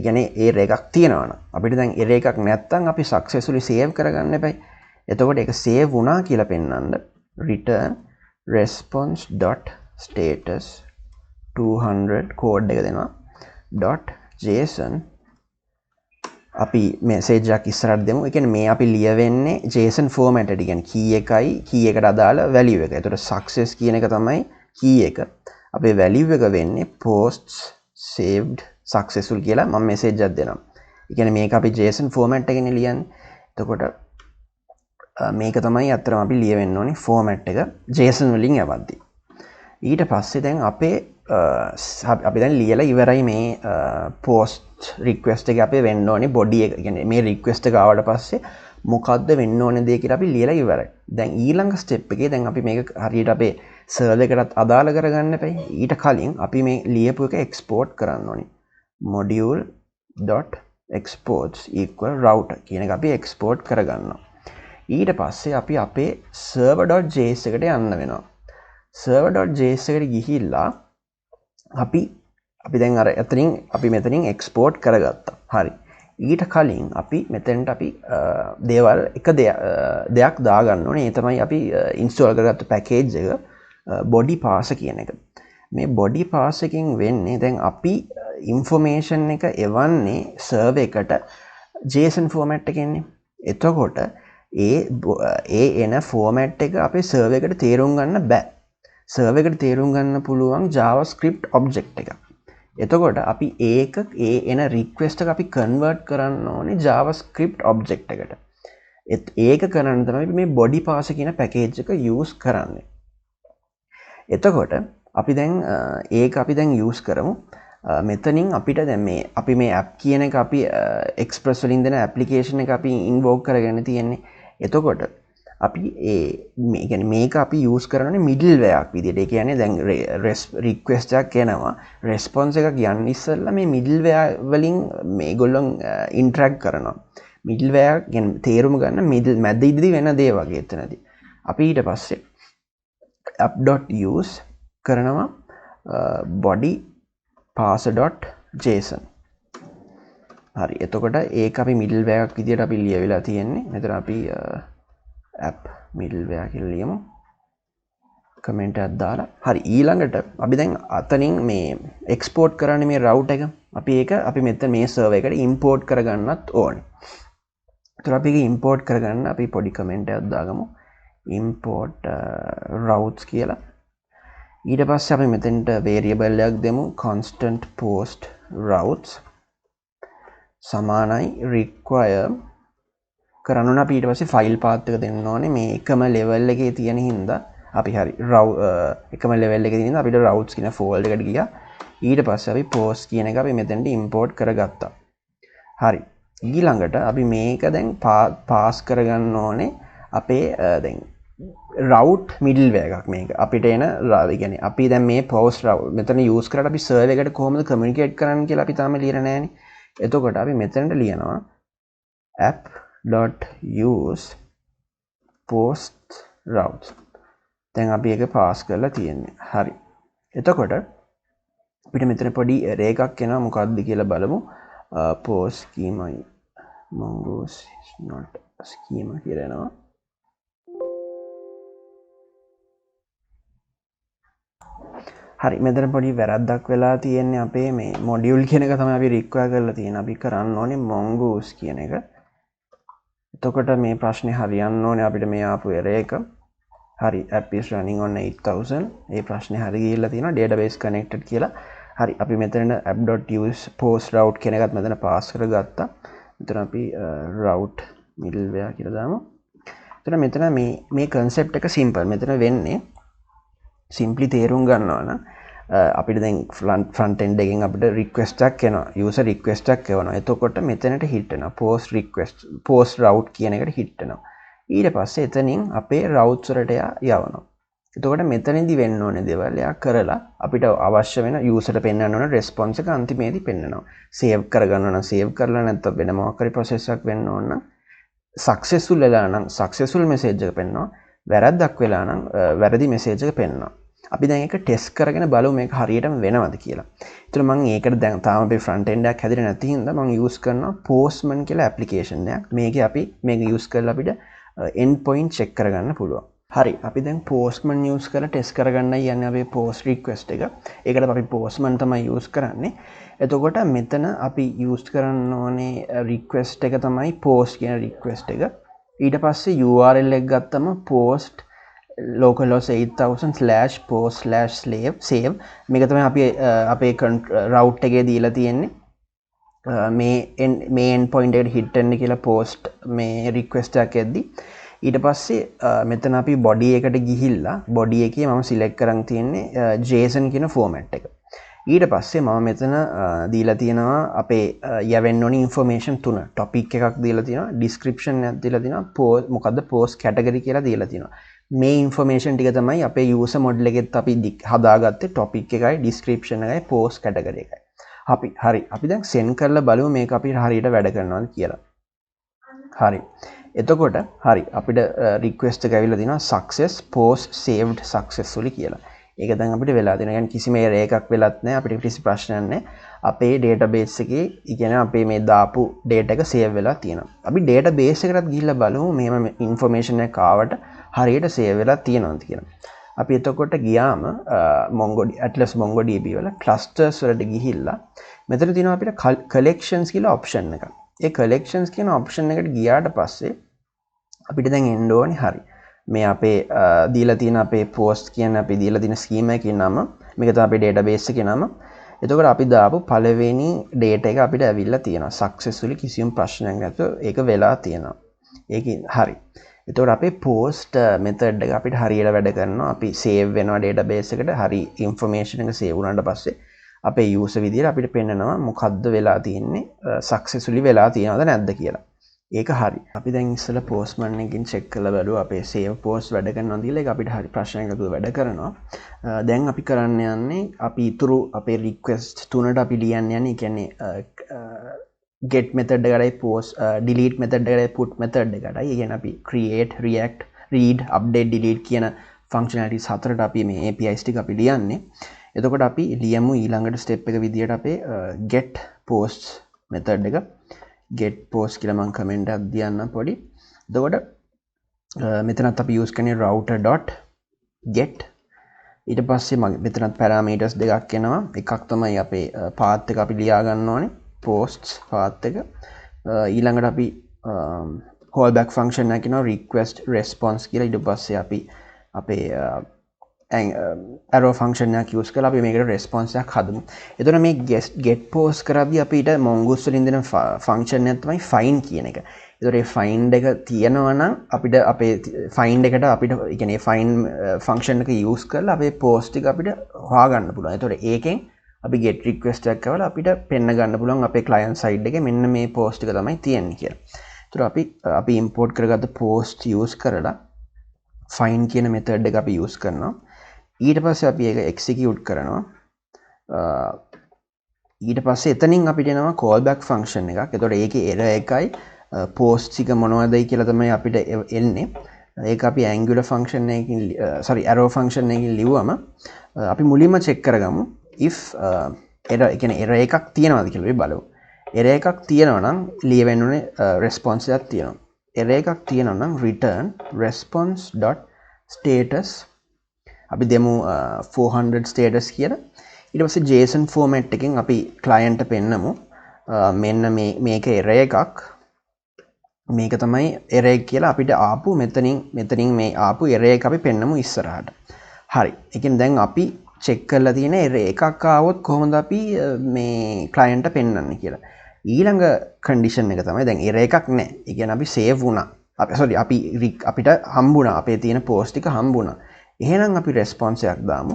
S1: කියන්නේ error එකක් තියෙනවා නම් අපිට දැන් error එකක් නැත්තම් අපි successfully save කරගන්න එපයි. එතකොට ඒක save වුණා කියලා පෙන්වන්න return response.status 200 code එක දෙනවා .json අපි message එකක් ඉස්සරහට දෙමු. ඒ කියන්නේ මේ අපි ලියවෙන්නේ JSON format එකට. කියන්නේ key එකයි key එකට අදාළ value එක. ඒතකොට success කියන එක තමයි key එක. අපේ value එක වෙන්නේ posts saved successful කියලා මම message එකක් දෙනවා. ඒ කියන්නේ මේක අපි JSON format එකකින් ලියන්නේ. එතකොට මේක තමයි අත්‍තරම අපි ලියවෙන්න ඕනේ format එක JSON වලින් යවද්දි. ඊට පස්සේ දැන් අපේ අපි දැන් ලියලා ඉවරයි මේ post request එක අපේ වෙන්න ඕනේ body එක. කියන්නේ මේ request එක ආවට පස්සේ මොකද්ද වෙන්න ඕනේ දේ කියලා අපි ලියලා ඉවරයි. දැන් ඊළඟ step එකේ දැන් අපි මේක හරියට අපේ server එකටත් අදාළ කරගන්න එපයි. ඊට කලින් අපි මේ ලියපු එක export කරන්න ඕනේ. module.exports equal router කියන එක අපි export කරගන්නවා. ඊට පස්සේ අපි අපේ server.js එකට යන්න වෙනවා. server.js එකට ගිහිල්ලා අපි දැන් අර එතනින් අපි මෙතනින් export කරගත්තා. හරි. ඊට කලින් අපි මෙතෙන්ට අපි දේවල් එක දෙයක් දාගන්න ඕනේ. ඒ තමයි අපි install කරගත්ත package එක body parser කියන එක. මේ body parser එකෙන් වෙන්නේ දැන් අපි information එක එවන්නේ server එකට JSON format එකෙන්නේ. එතකොට ඒ එන format එක අපේ server එකට තේරුම් ගන්න බෑ. server එකට තේරුම් ගන්න පුළුවන් JavaScript object එකක්. එතකොට අපි එන request එක අපි convert කරන්න ඕනේ JavaScript object එකට. ඒක කරන්න තමයි මේ body parser කියන package එක use කරන්නේ. එතකොට අපි දැන් use කරමු. මෙතනින් අපිට දැන් මේ අපි මේ app කියන එක අපි Express වලින් දෙන application එක අපි invoke කරගෙන තියෙන්නේ. එතකොට අපි මේක අපි use කරන්නේ middleware එකක් විදිහට. ඒ කියන්නේ දැන් request එකක් එනවා response එකක් යන්න ඉස්සෙල්ලා මේ middleware වලින් මේගොල්ලෝ interact කරනවා. middleware කියන්නේ තේරුම ගන්න මැද ඉදිරි වෙන දේ වගේ එතනදී. අපි ඊට පස්සේ app.use කරනවා body parser.json. හරි. එතකොට ඒක අපි middleware එකක් විදිහට අපි ලියවිලා තියෙන්නේ. මෙතන අපි app middleware කියලා ලියමු. කමෙන්ට් එකක් දාලා. හරි. ඊළඟට අපි දැන් අතනින් මේ export කරන්නේ මේ route එක. අපි මෙතන මේ server එකට import කරගන්නත් ඕනේ. ඒතර අපි ඒක import කරගන්න අපි පොඩි කමෙන්ට් එකක් දාගමු. import routes කියලා. ඊට පස්සේ අපි මෙතෙන්ට variable එකක් දෙමු constant post routes සමානයි require කරන්න ඕන. අපි ඊට පස්සේ file path එක දෙන්න ඕනේ මේ එකම level එකේ තියෙන හින්දා අපි හරි එකම level එකේ තියෙන හින්දා අපිට routes කියන folder එකට ගියා. ඊට පස්සේ අපි post කියන එක අපි මෙතෙන්ට import කරගත්තා. හරි. ඊළඟට අපි මේක දැන් pass කරගන්න ඕනේ අපේ දැන් route middleware එකක් මේක. අපිට එන يعني අපි දැන් මේ post route මෙතන use කරලා අපි server එකට කොහොමද communicate කරන්න කියලා අපි තාම ලියලා නැහැනේ. එතකොට අපි මෙතනට ලියනවා app.use post routes. දැන් අපි ඒක pass කරලා තියෙන්නේ. හරි. එතකොට අපිට මෙතන පොඩි array එකක් එනවා මොකක්ද කියලා බලමු. post schema mongoose is not schema කියලා එනවා. හරි. මෙතන පොඩි වැරද්දක් වෙලා තියෙන්නේ අපේ මේ module කියන එක තමයි අපි require කරලා තියෙන්නේ. අපි කරන්න ඕනේ mongoose කියන එක. එතකොට මේ ප්‍රශ්නේ හරියන්න ඕනේ අපිට මේ ආපු error එක. හරි app is running on 8000 ඒ ප්‍රශ්නේ හරි ගිහිල්ලා තියෙනවා database connected කියලා. හරි අපි මෙතන app.use post route කියන එකත් මෙතන පාස් කරගත්තා. මෙතන අපි route middleware කියලා දාමු. මෙතන මේ concept එක simple. මෙතන වෙන්නේ simply තේරුම් ගන්නවා නම් අපිට දැන් front end එකෙන් අපිට request එකක් එනවා. user request එකක් එවනවා. එතකොට මෙතනට hit වෙනවා. post route කියන එකට hit වෙනවා. ඊට පස්සේ එතනින් අපේ routes වලට යවනවා. එතකොට මෙතනදී වෙන්න ඕනේ දේවල් එයා කරලා අපිට අවශ්‍ය වෙන user ට පෙන්වන්න ඕන response එක අන්තිමේදී පෙන්වනවා. save කරගන්න ඕන save කරලා නැත්නම් වෙන මොකක් හරි process එකක් වෙන්න ඕන නම් successful වෙලා නම් successful message එක පෙන්වනවා. වැරද්දක් වෙලා නම් වැරදි message එක පෙන්වනවා. අපි දැන් ඒක ටෙස්ට් කරගෙන බලමු මේක හරියටම වෙනවද කියලා. ඒතර මම ඒකට දැන් තාම අපේ front end එකක් හැදිලා නැති හින්දා මම use කරනවා Postman කියලා application එකක්. මේකේ අපි මේක use කරලා අපිට end point check කරගන්න පුළුවන්. හරි අපි දැන් Postman use කරලා test කරගන්නයි යන්නේ අපේ post request එක. ඒකට අපි Postman තමයි use කරන්නේ. එතකොට මෙතන අපි use කරන්න ඕනේ request එක තමයි post කියන request එක. ඊට පස්සේ URL එක ගත්තම post localhost 8000/post/slave save මේක තමයි අපි අපේ route එකේ දීලා තියෙන්නේ මේ end point එකට hit වෙන්න කියලා post මේ request එකක් එද්දි ඊට පස්සේ මෙතන අපි body එකට ගිහිල්ලා body එකේ මම select කරන් තියෙන්නේ JSON කියන format එක ඊට පස්සේ මම මෙතන දීලා තියෙනවා අපේ යවෙන්න ඕනි information තුන topic එකක් දීලා තියෙනවා description එකක් දීලා තියෙනවා මොකද්ද post category කියලා දීලා තියෙනවා මේ information ටික තමයි අපේ user model එකෙත් අපි හදාගත්තේ topic එකයි description එකයි post category එකයි. හරි අපි දැන් send කරලා බලමු මේක අපිට හරියට වැඩ කරනවද කියලා. හරි. එතකොට හරි අපිට request එක ඇවිල්ලා තිනවා success post saved successfully කියලා. ඒක දැන් අපිට වෙලා තියෙනවා. يعني කිසිම error එකක් වෙලත් නැහැ. අපිට කිසි ප්‍රශ්නයක් නැහැ. අපේ database එකේ කියන්නේ අපේ මේ දාපු data එක save වෙලා තියෙනවා. අපි database එකකට ගිහිල්ලා බලමු මෙහෙම information එකක් ආවට හරියට save වෙලා තියෙනවද කියලා. අපි එතකොට ගියාම Atlas MongoDB වල clusters වලට ගිහිල්ලා මෙතන තියෙනවා අපිට collections කියලා option එකක්. ඒ collections කියන option එකට ගියාට පස්සේ අපිට දැන් එන්න ඕනේ හරි. මේ අපේ දීලා තියෙන අපේ post කියන අපි දීලා තියෙන schema එකේ නම මේක තමයි අපේ database එකේ නම. එතකොට අපි දාපු පළවෙනි data එක අපිට ඇවිල්ලා තියෙනවා. successfully කිසිම ප්‍රශ්නයක් නැතුව ඒක වෙලා තියෙනවා. ඒකේ හරි. එතකොට අපේ post method එක අපිට හරියට වැඩ කරනවා. අපි save වෙනවා database එකට. හරි information එක save වුණාට පස්සේ අපේ user විදියට අපිට පෙන්නනවා මොකද්ද වෙලා තියෙන්නේ successfully වෙලා තියෙනවද නැද්ද කියලා. ඒක හරි. අපි දැන් ඉස්සෙල්ලා Postman එකකින් check කරලා බලුවා අපේ save post වැඩ කරනවද කියලා. ඒක අපිට හරි ප්‍රශ්නයක් නැතුව වැඩ කරනවා. දැන් අපි කරන්න යන්නේ අපි ඊතුරු අපේ request තුනට අපි ලියන්න යන්නේ. ඒ කියන්නේ get method එකටයි post delete method එකටයි put method එකටයි. ඒ කියන්නේ අපි create react read update delete කියන functionalities හතරට අපි මේ APIs ටික අපි ලියන්නේ. එතකොට අපි ලියමු ඊළඟට step එක විදියට අපේ get post method එක get post කියලා මම comment එකක් දියන්න පොඩි. එතකොට මෙතනත් අපි use කරන්නේ router.get ඊට පස්සේ මෙතනත් parameters දෙකක් එනවා. එකක් තමයි අපේ path එක අපි ලියා ගන්න ඕනේ. posts path එක ඊළඟට අපි callback function එකක් කියනවා request response කියලා. ඊට පස්සේ අපි අපේ arrow function එකක් use කරලා අපි මේකට response එකක් හදමු. එතකොට මේ get post කරද්දී අපිට mongoose වලින් දෙන function එක තමයි find කියන එක. එතකොට මේ find එක තියෙනවා නම් අපිට අපේ find එකට අපිට ඒ කියන්නේ find function එක use කරලා අපේ post එක අපිට හොයාගන්න පුළුවන්. එතකොට ඒකෙන් අපි get request එකක් කරලා අපිට පෙන්න ගන්න පුළුවන් අපේ client side එකේ මෙන්න මේ post එක තමයි තියෙන්නේ කියලා. එතකොට අපි import කරගත්ත post use කරලා find කියන method එක අපි use කරනවා. ඊට පස්සේ අපි ඒක execute කරනවා. ඊට පස්සේ එතනින් අපිට එනවා callback function එකක්. එතකොට ඒකේ error එකයි post එක මොනවදයි කියලා තමයි අපිට එන්නේ. ඒක අපි angular function එකකින් arrow function එකකින් ලිව්වම අපි මුලින්ම check කරගමු if error ඒ කියන්නේ error එකක් තියෙනවද කියලා අපි බලමු. error එකක් තියෙනවා නම් ලියවෙන්න ඕනේ response එකක් තියෙනවා. error එකක් තියෙනවා නම් return response.status අපි දෙමු 400 status කියලා. ඊට පස්සේ JSON format එකෙන් අපි client එක පෙන්නමු. මෙන්න මේක error එකක්. මේක තමයි error එක කියලා අපිට ආපු මෙතනින් මේ ආපු error එක අපි පෙන්නමු ඉස්සරහට. හරි. ඒ කියන්නේ දැන් අපි check කරලා තියෙන error එකක් ආවොත් කොහොමද අපි මේ client පෙන්වන්නේ කියලා. ඊළඟ condition එක තමයි දැන් error එකක් නැහැ. ඒ කියන්නේ අපි save වුණා. අපිට හම්බුණා අපේ තියෙන post ටික හම්බුණා. එහෙනම් අපි response එකක් දාමු.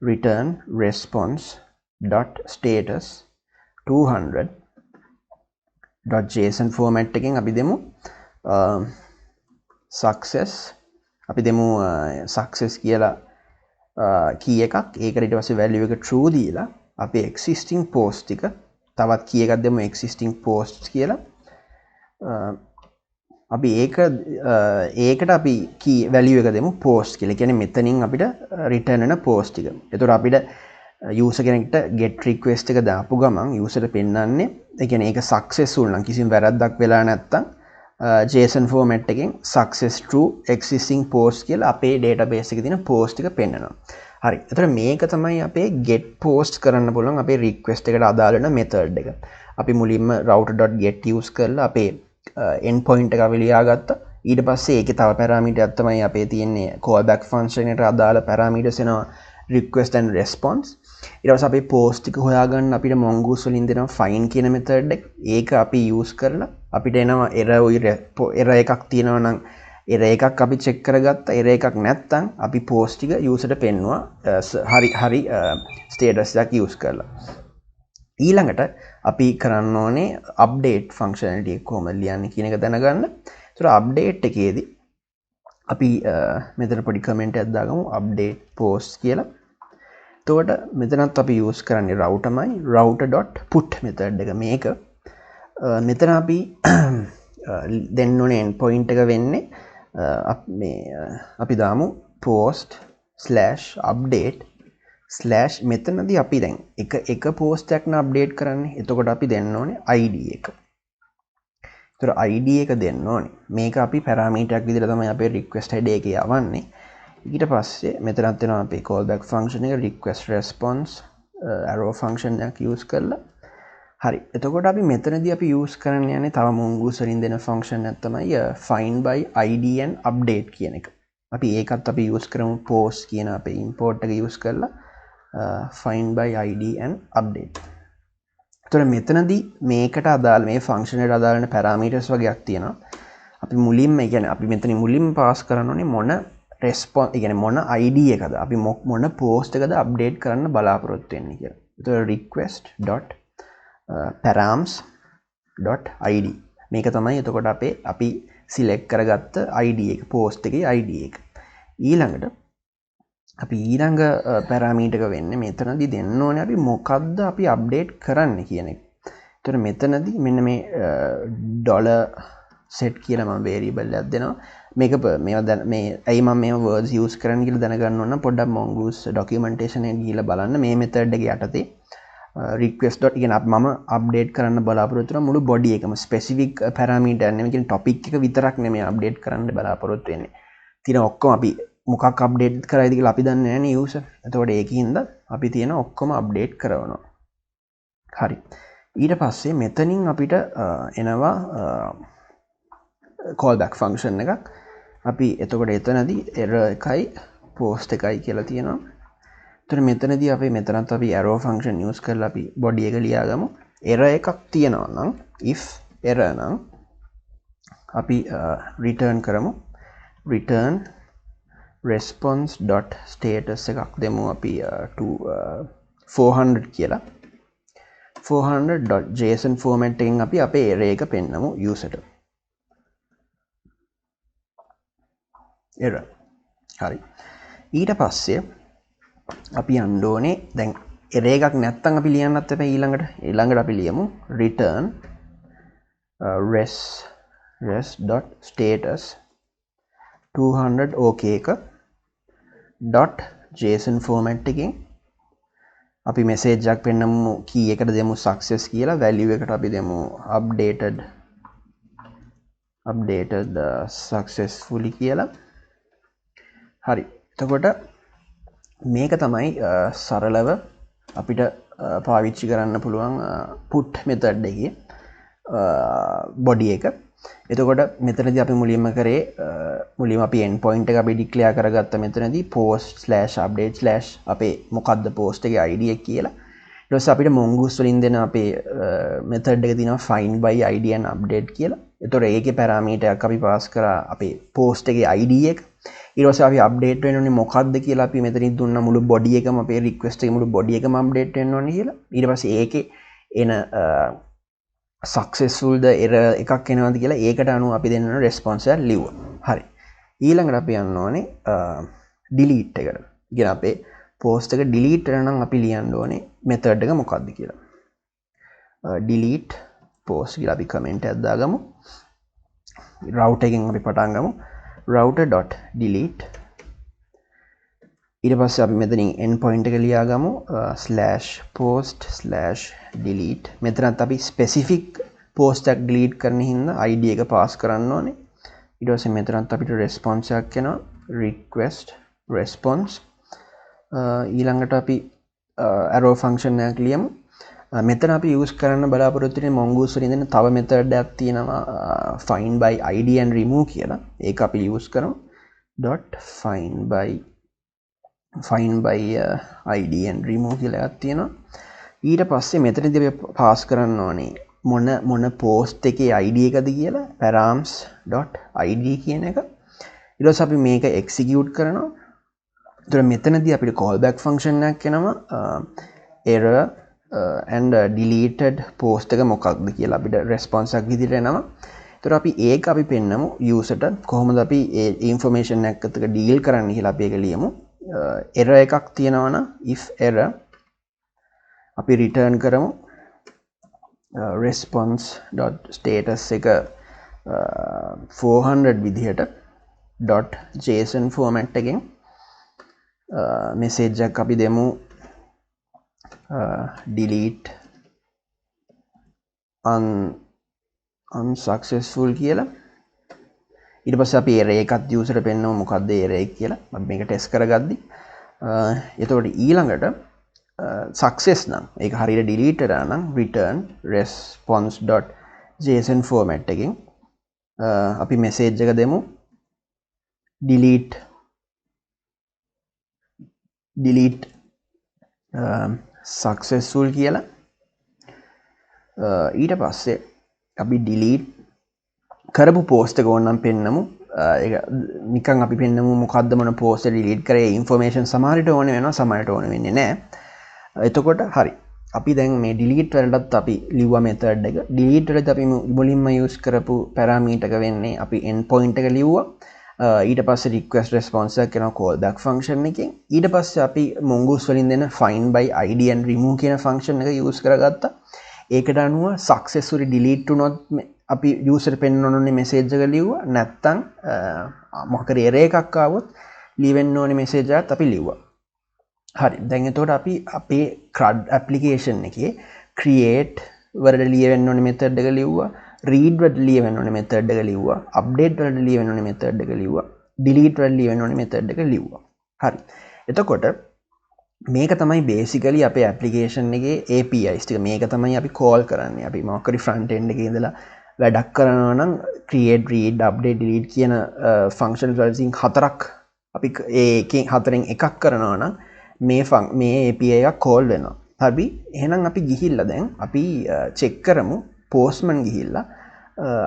S1: return response dot status 200.json format එකෙන් අපි දෙමු success අපි දෙමු success කියලා key එකක්. ඒකට ඊට පස්සේ value එක true දීලා අපේ existing post ටික තවත් key එකක් දෙමු existing posts කියලා. අපි ඒකට අපි key value එක දෙමු post කියලා. කියන්නේ මෙතනින් අපිට return වෙන post ටික. එතකොට අපිට user කෙනෙක්ට get request එක දාපු ගමන් user පෙන්නන්නේ ඒ කියන්නේ ඒක successful නම් කිසිම වැරද්දක් වෙලා නැත්තම් JSON format එකෙන් success true existing post කියලා අපේ database එකේ තියෙන post ටික පෙන්නනවා. හරි. එතකොට මේක තමයි අපේ get post කරන්න පුළුවන් අපේ request එකට අදාළ වෙන method එක. අපි මුලින්ම router.get use කරලා අපේ endpoint එක අපි ලියාගත්තා. ඊට පස්සේ ඒකේ තව parameter එකක් තමයි අපේ තියෙන්නේ callback function එකට අදාළ parameters එනවා request and response. ඊට පස්සේ අපේ post එක හොයාගන්න අපිට mongoose වලින් දෙනවා find කියන method එක. ඒක අපි use කරලා අපිට එනවා error එකක් තියෙනවා නම් error එකක් අපි check කරගත්තා. error එකක් නැත්නම් අපි post ටික user ට පෙන්නුවා හරි status එකක් use කරලා. ඊළඟට අපි කරන්න ඕනේ update functionality එක කොහොමද ලියන්නේ කියන එක දැනගන්න. ඒතර update එකේදී අපි මෙතන පොඩි comment එකක් දාගමු update post කියලා. එතකොට මෙතනත් අපි use කරන්නේ router.put method එක. මේක මෙතන අපි දෙන්න ඕනේ endpoint එක වෙන්නේ අපි දාමු post/update/ මෙතනදී අපි දැන් එක post එකක් න update කරන්නේ. එතකොට අපි දෙන්න ඕනේ id එක. ඒතර id එක දෙන්න ඕනේ. මේක අපි parameter එකක් විදිහට තමයි අපේ request header එකේ යවන්නේ. ඊට පස්සේ මෙතනත් වෙනවා අපේ callback function එක request response arrow function එකක් use කරලා. හරි. එතකොට අපි මෙතනදී අපි use කරන්න යන්නේ තව mongoose වලින් දෙන function එකක් තමයි find by id and update කියන එක. අපි ඒකත් අපි use කරමු post කියන අපේ import එක use කරලා find by id and update. එතකොට මෙතනදී මේකට අදාළ මේ function එකට අදාළ වෙන parameters වගේක් තියෙනවා. අපි මුලින්ම කියන්නේ අපි මෙතන මුලින්ම pass කරන්න ඕනේ මොන response කියන්නේ මොන id එකද අපි මොන post එකද update කරන්න බලාපොරොත්තු වෙන්නේ කියලා. එතකොට request.params.id මේක තමයි එතකොට අපි select කරගත්ත id එක post එකේ id එක. ඊළඟට අපි ඊළඟ parameter එක වෙන්නේ මෙතනදී දෙන්න ඕනේ අපි මොකද්ද අපි update කරන්න කියන එක. එතකොට මෙතනදී මෙන්න මේ $set කියලා මම variable එකක් දෙනවා. මේක මේ ඇයි මම මේ words use කරන්න කියලා දැනගන්න ඕන නම් පොඩ්ඩක් mongoose documentation එක ගිහලා බලන්න මේ method එක යටතේ request. කියන මම update කරන්න බලාපොරොත්තු වෙන මුළු body එකම specific parameter නෙමෙයි කියන topic එක විතරක් නෙමෙයි update කරන්න බලාපොරොත්තු වෙන්නේ. තියෙන ඔක්කොම අපි මොකක් update කරයිද කියලා අපි දන්නේ නැහැ නේ user. එතකොට ඒකින්ද අපි තියෙන ඔක්කොම update කරනවා. හරි. ඊට පස්සේ මෙතනින් අපිට එනවා callback function එකක්. අපි එතකොට එතනදී error එකයි post එකයි කියලා තියෙනවා. එතකොට මෙතනදී අපි මෙතනත් අපි arrow function use කරලා අපි body එක ලියාගමු. error එකක් තියෙනවා නම් if error නම් අපි return කරමු. return response.status එකක් දෙමු අපි 400 කියලා. 400.json format එකෙන් අපි අපේ error එක පෙන්නමු user ට. error. හරි. ඊට පස්සේ අපි යන්න ඕනේ දැන් error එකක් නැත්තම් අපි ලියන්නත් එපා ඊළඟට අපි ලියමු return res.status 200 ok එක .json format එකෙන් අපි message එකක් පෙන්නමු key එකට දෙමු success කියලා value එකට අපි දෙමු updated successfully කියලා. හරි. එතකොට මේක තමයි සරලව අපිට පාවිච්චි කරන්න පුළුවන් put method එකේ body එක. එතකොට මෙතනදී අපි මුලින්ම කරේ මුලින්ම අපි end point එක අපි declare කරගත්ත මෙතනදී post/update/ අපේ මොකද්ද post එකේ id එක කියලා. ඊට පස්සේ අපිට mongoose වලින් දෙන අපේ method එක තියෙනවා find by id and update කියලා. එතකොට ඒකේ parameter එකක් අපි pass කරා අපේ post එකේ id එක. ඊට පස්සේ අපි update වෙන්න ඕනේ මොකද්ද කියලා අපි මෙතනින් දුන්නා මුළු body එකම අපේ request එකේ මුළු body එකම update වෙන්න ඕනේ කියලා. ඊට පස්සේ ඒකේ එන successful ද error එකක් එනවද කියලා ඒකට අනුව අපි දෙන්න response එක ලිව්වා. හරි. ඊළඟට අපි යන්න ඕනේ delete එකට. ඉතින් අපේ post එක delete කරන්න නම් අපි ලියන්න ඕනේ method එක මොකක්ද කියලා. delete post කියලා අපි comment එකක් දාගමු. router එකෙන් අපි පටන් ගමු. router.delete ඊට පස්සේ අපි මෙතනින් end point එක ලියාගමු /post/delete. මෙතනත් අපි specific post එකක් delete කරන හින්දා id එක pass කරන්න ඕනේ. ඊට පස්සේ මෙතනත් අපිට response එකක් එනවා request response. ඊළඟට අපි arrow function එකක් ලියමු. මෙතන අපි use කරන්න බලාපොරොත්තු වෙන්නේ mongoose වලින් දෙන තව method එකක් තියෙනවා find by id and remove කියලා. ඒක අපි use කරමු .find by id and remove කියලා එකක් තියෙනවා. ඊට පස්සේ මෙතනදී අපි pass කරන්න ඕනේ මොන post එකේ id එකද කියලා params.id කියන එක. ඊට පස්සේ අපි මේක execute කරනවා. එතකොට මෙතනදී අපිට callback function එකක් එනවා error and deleted post එක මොකක්ද කියලා අපිට response එකක් විදිහට එනවා. එතකොට අපි ඒක අපි පෙන්නමු userට කොහොමද අපි ඒ information එකත් එක්ක deal කරන්න කියලා අපි ඒක ලියමු. error එකක් තියෙනවා නම් if error අපි return කරමු response.status එක 400 විදිහට .json format එකෙන් message එකක් අපි දෙමු delete unsuccessful කියලා. ඊට පස්සේ අපි error එකත් user ට පෙන්නමු මොකක්ද error එක කියලා. අපි මේක test කරගද්දි එතකොට ඊළඟට success නම් ඒක හරියට delete කරා නම් return response.json format එකෙන් අපි message එක දෙමු delete successful කියලා. ඊට පස්සේ අපි delete කරපු post එක ඕනනම් පෙන්නමු. ඒක නිකන් අපි පෙන්නමු මොකද්ද මොන post එක delete කරේ information සමහරට ඕනේ වෙනවා සමහරට ඕනේ වෙන්නේ නැහැ. එතකොට හරි. අපි දැන් මේ delete වලටත් අපි ලිව්වා method එක. delete වලට අපි මුලින්ම use කරපු parameter එක වෙන්නේ අපි end point එක ලිව්වා. ඊට පස්සේ request response එක කරන callback function එකෙන් ඊට පස්සේ අපි mongoose වලින් දෙන find by id and remove කියන function එක use කරගත්තා. ඒකට අනුව successfully delete වුණොත් අපි user පෙන්වන්න ඕනේ message එක ලිව්වා. නැත්තම් මොකක් හරි error එකක් ආවොත් ලියවෙන්න ඕනේ message එකත් අපි ලිව්වා. හරි. දැන් එතකොට අපි අපේ CRUD application එකේ create වලට ලියවෙන්න ඕනේ method එක ලිව්වා. read වලට ලියවෙන්න ඕනේ method එක ලිව්වා. update වලට ලියවෙන්න ඕනේ method එක ලිව්වා. delete වලට ලියවෙන්න ඕනේ method එක ලිව්වා. හරි. එතකොට මේක තමයි basically අපේ application එකේ APIs ටික. මේක තමයි අපි call කරන්නේ. අපි මොකක් හරි front end එකේ ඉඳලා වැඩක් කරනවා නම් create read update delete කියන functions වලින් හතරක් අපි ඒකෙන් හතරෙන් එකක් කරනවා නම් මේ API එක call වෙනවා. හරි. එහෙනම් අපි ගිහිල්ලා දැන් අපි check කරමු postman ගිහිල්ලා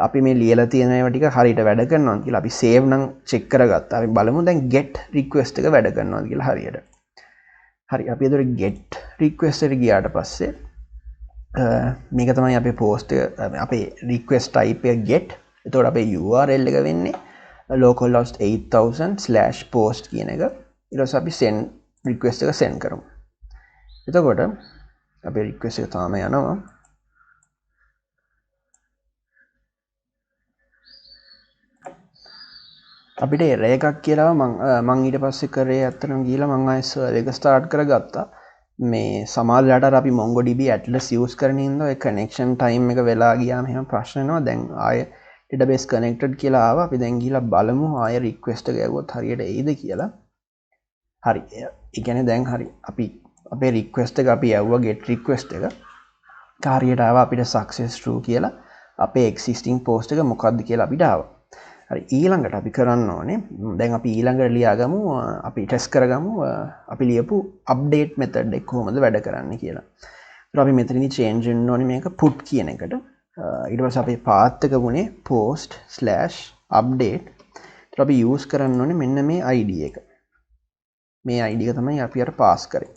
S1: අපි මේ ලියලා තියෙන ඒවා ටික හරියට වැඩ කරනවද කියලා අපි save නම් check කරගත්තා. අපි බලමු දැන් get request එක වැඩ කරනවද කියලා හරියට. හරි. අපි ඒතර get request එකට ගියාට පස්සේ මේක තමයි අපේ post එක අපේ request type එක get. එතකොට අපේ URL එක වෙන්නේ localhost 8000/post කියන එක. ඊට පස්සේ අපි send request එක send කරමු. එතකොට අපේ request එක තාම යනවා. අපිට error එකක් කියලා මම ඊට පස්සේ කරේ අතනම ගිහලා මම ආයෙ server එක start කරගත්තා. මේ සමහරවිට අපි MongoDB Atlas use කරන හින්දා ඒ connection time එක වෙලා ගියාම එහෙම ප්‍රශ්න එනවා. දැන් ආයෙ database connected කියලා ආවා. අපි දැන් ගිහලා බලමු ආයෙ request එක යවුවොත් හරියට එයිද කියලා. හරි. ඒ කියන්නේ දැන් හරි. අපි අපේ request එක අපි යවුවා get request එක. හරියට ආවා අපිට success true කියලා. අපේ එක්සිස්ටිං පෝස්ට් එක මොකක්ද කියලා අපිට ආවා. හරි ඊළඟට අපි කරන්න ඕනේ දැන් අපි ඊළඟට ලියාගමු අපි ටෙස්ට් කරගමු අපි ලියපු අප්ඩේට් මෙතඩ් එක කොහොමද වැඩ කරන්නේ කියලා. ඒත් අපි මෙතනදී චේන්ජ් වෙන්න ඕනේ මේක put කියන එකට. ඊට පස්සේ අපේ path එක වුණේ post/update. ඒත් අපි use කරන්න ඕනේ මෙන්න මේ id එක. මේ id එක තමයි අපි අර පාස් කරේ.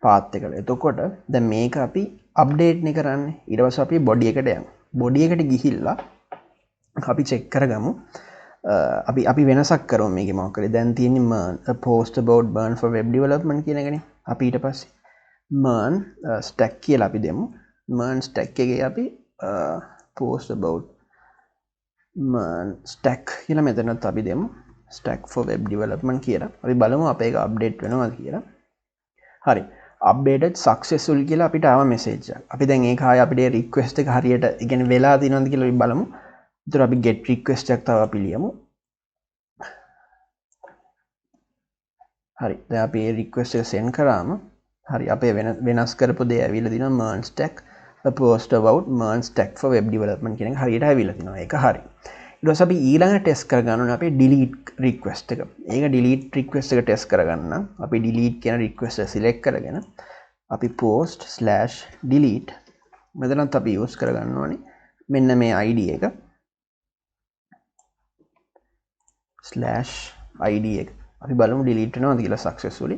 S1: path එකට. එතකොට දැන් මේක අපි අප්ඩේට් නේ කරන්නේ. ඊට පස්සේ අපි body එකට යමු. body එකට ගිහිල්ලා අපි චෙක් කරගමු. අපි වෙනසක් කරමු මේකේ මොකක් කරේ. දැන් තියෙන්නේ MERN post about MERN for web development කියන එකනේ. අපි ඊට පස්සේ MERN stack කියලා අපි දෙමු. MERN stack එකේ අපි post about MERN stack කියලා මෙතනත් අපි දෙමු. stack for web development කියලා. අපි බලමු අපේ එක අප්ඩේට් වෙනවද කියලා. හරි. updated successful කියලා අපිට ආව message එකක්. අපි දැන් ඒක ආයේ අපිට request එක හරියට ඒ කියන්නේ වෙලා තියෙනවද කියලා අපි බලමු. ඒතර අපි get request එකක් තව අපි ලියමු. හරි. දැන් අපි මේ request එක send කරාම හරි අපේ වෙනස් කරපු දේ ඇවිල්ලා දිනවා MERN stack a post about MERN stack for web development කියන එක හරියට ඇවිල්ලා තිනවා. ඒක හරි. ඊට පස්සේ අපි ඊළඟ ටෙස්ට් කරගන්න ඕනේ අපේ delete request එක. ඒක delete request එක ටෙස්ට් කරගන්න අපි delete කියන request එක select කරගෙන අපි post/delete මෙතනත් අපි use කරගන්න ඕනේ මෙන්න මේ id එක /id එක. අපි බලමු delete වෙනවද කියලා successfully.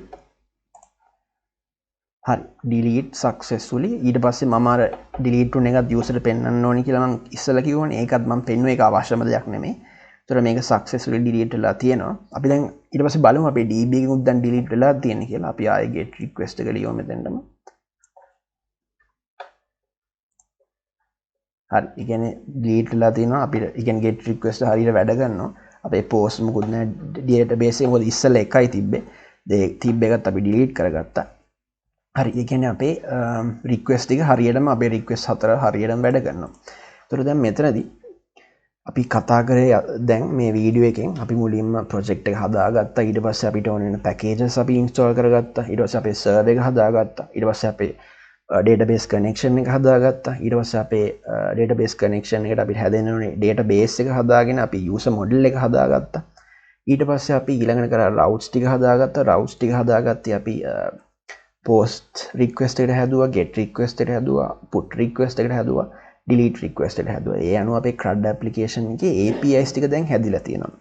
S1: හරි delete successfully. ඊට පස්සේ මම අර delete වුණ එකත් user ට පෙන්වන්න ඕනි කියලා මම ඉස්සෙල්ලා කිව්වනේ. ඒකත් මම පෙන්වුවේ ඒක අවශ්‍යම දෙයක් නෙමෙයි. ඒතර මේක successfully delete වෙලා තියෙනවා. අපි දැන් ඊට පස්සේ බලමු අපේ db එකකුත් දැන් delete වෙලා තියෙන්නේ කියලා. අපි ආයේ get request එක ලියමු මෙතෙන්ටම. හරි. ඒ කියන්නේ delete වෙලා තියෙනවා. අපිට ඒ කියන්නේ get request හරියට වැඩ කරනවා. අපේ post මොකුත් නැහැ database එකේ මොකද ඉස්සෙල්ලා එකයි තිබ්බේ. ඒ තිබ්බ එකත් අපි delete කරගත්තා. හරි ඒ කියන්නේ අපේ රික්වෙස්ට් එක හරියටම අපේ රික්වෙස්ට් හතර හරියටම වැඩ කරනවා. ඒතර දැන් මෙතනදී අපි කතා කරේ දැන් මේ වීඩියෝ එකෙන් අපි මුලින්ම ප්‍රොජෙක්ට් එක හදාගත්තා. ඊට පස්සේ අපිට ඕන වෙන පැකේජස් අපි ඉන්ස්ටෝල් කරගත්තා. ඊට පස්සේ අපේ සර්වර් එක හදාගත්තා. ඊට පස්සේ අපේ database connection එක හදාගත්තා. ඊට පස්සේ අපේ database connection එකට අපිට හැදෙන්න ඕනේ database එක හදාගෙන අපි user model එක හදාගත්තා. ඊට පස්සේ අපි ඊළඟට කරා routes ටික හදාගත්තා. routes ටික හදාගත්තේ අපි post request එකට හැදුවා, get request එකට හැදුවා, put request එකට හැදුවා, delete request එකට හැදුවා. ඒ අනුව අපේ CRUD application එකේ APIs ටික දැන් හැදිලා තියෙනවා.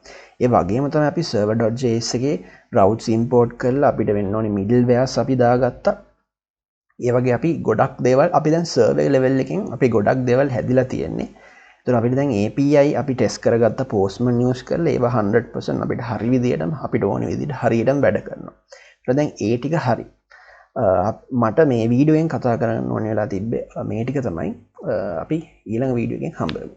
S1: ඒ වගේම තමයි අපි server.js එකේ routes import කරලා අපිට වෙන්න ඕනේ middlewares අපි දාගත්තා. ඒ වගේ අපි ගොඩක් දේවල් අපි දැන් server level එකෙන් අපි ගොඩක් දේවල් හැදිලා තියෙන්නේ. ඒතර අපිට දැන් API අපි test කරගත්ත Postman use කරලා ඒවා 100% අපිට හරි විදියටම අපිට ඕන විදිහට හරියටම වැඩ කරනවා. ඒතර දැන් ඒ ටික හරි. මට මේ වීඩියෝෙන් කතා කරන්න ඕන වෙලා තිබ්බේ මේ ටික තමයි. අපි ඊළඟ වීඩියෝ එකෙන් හම්බ වෙමු.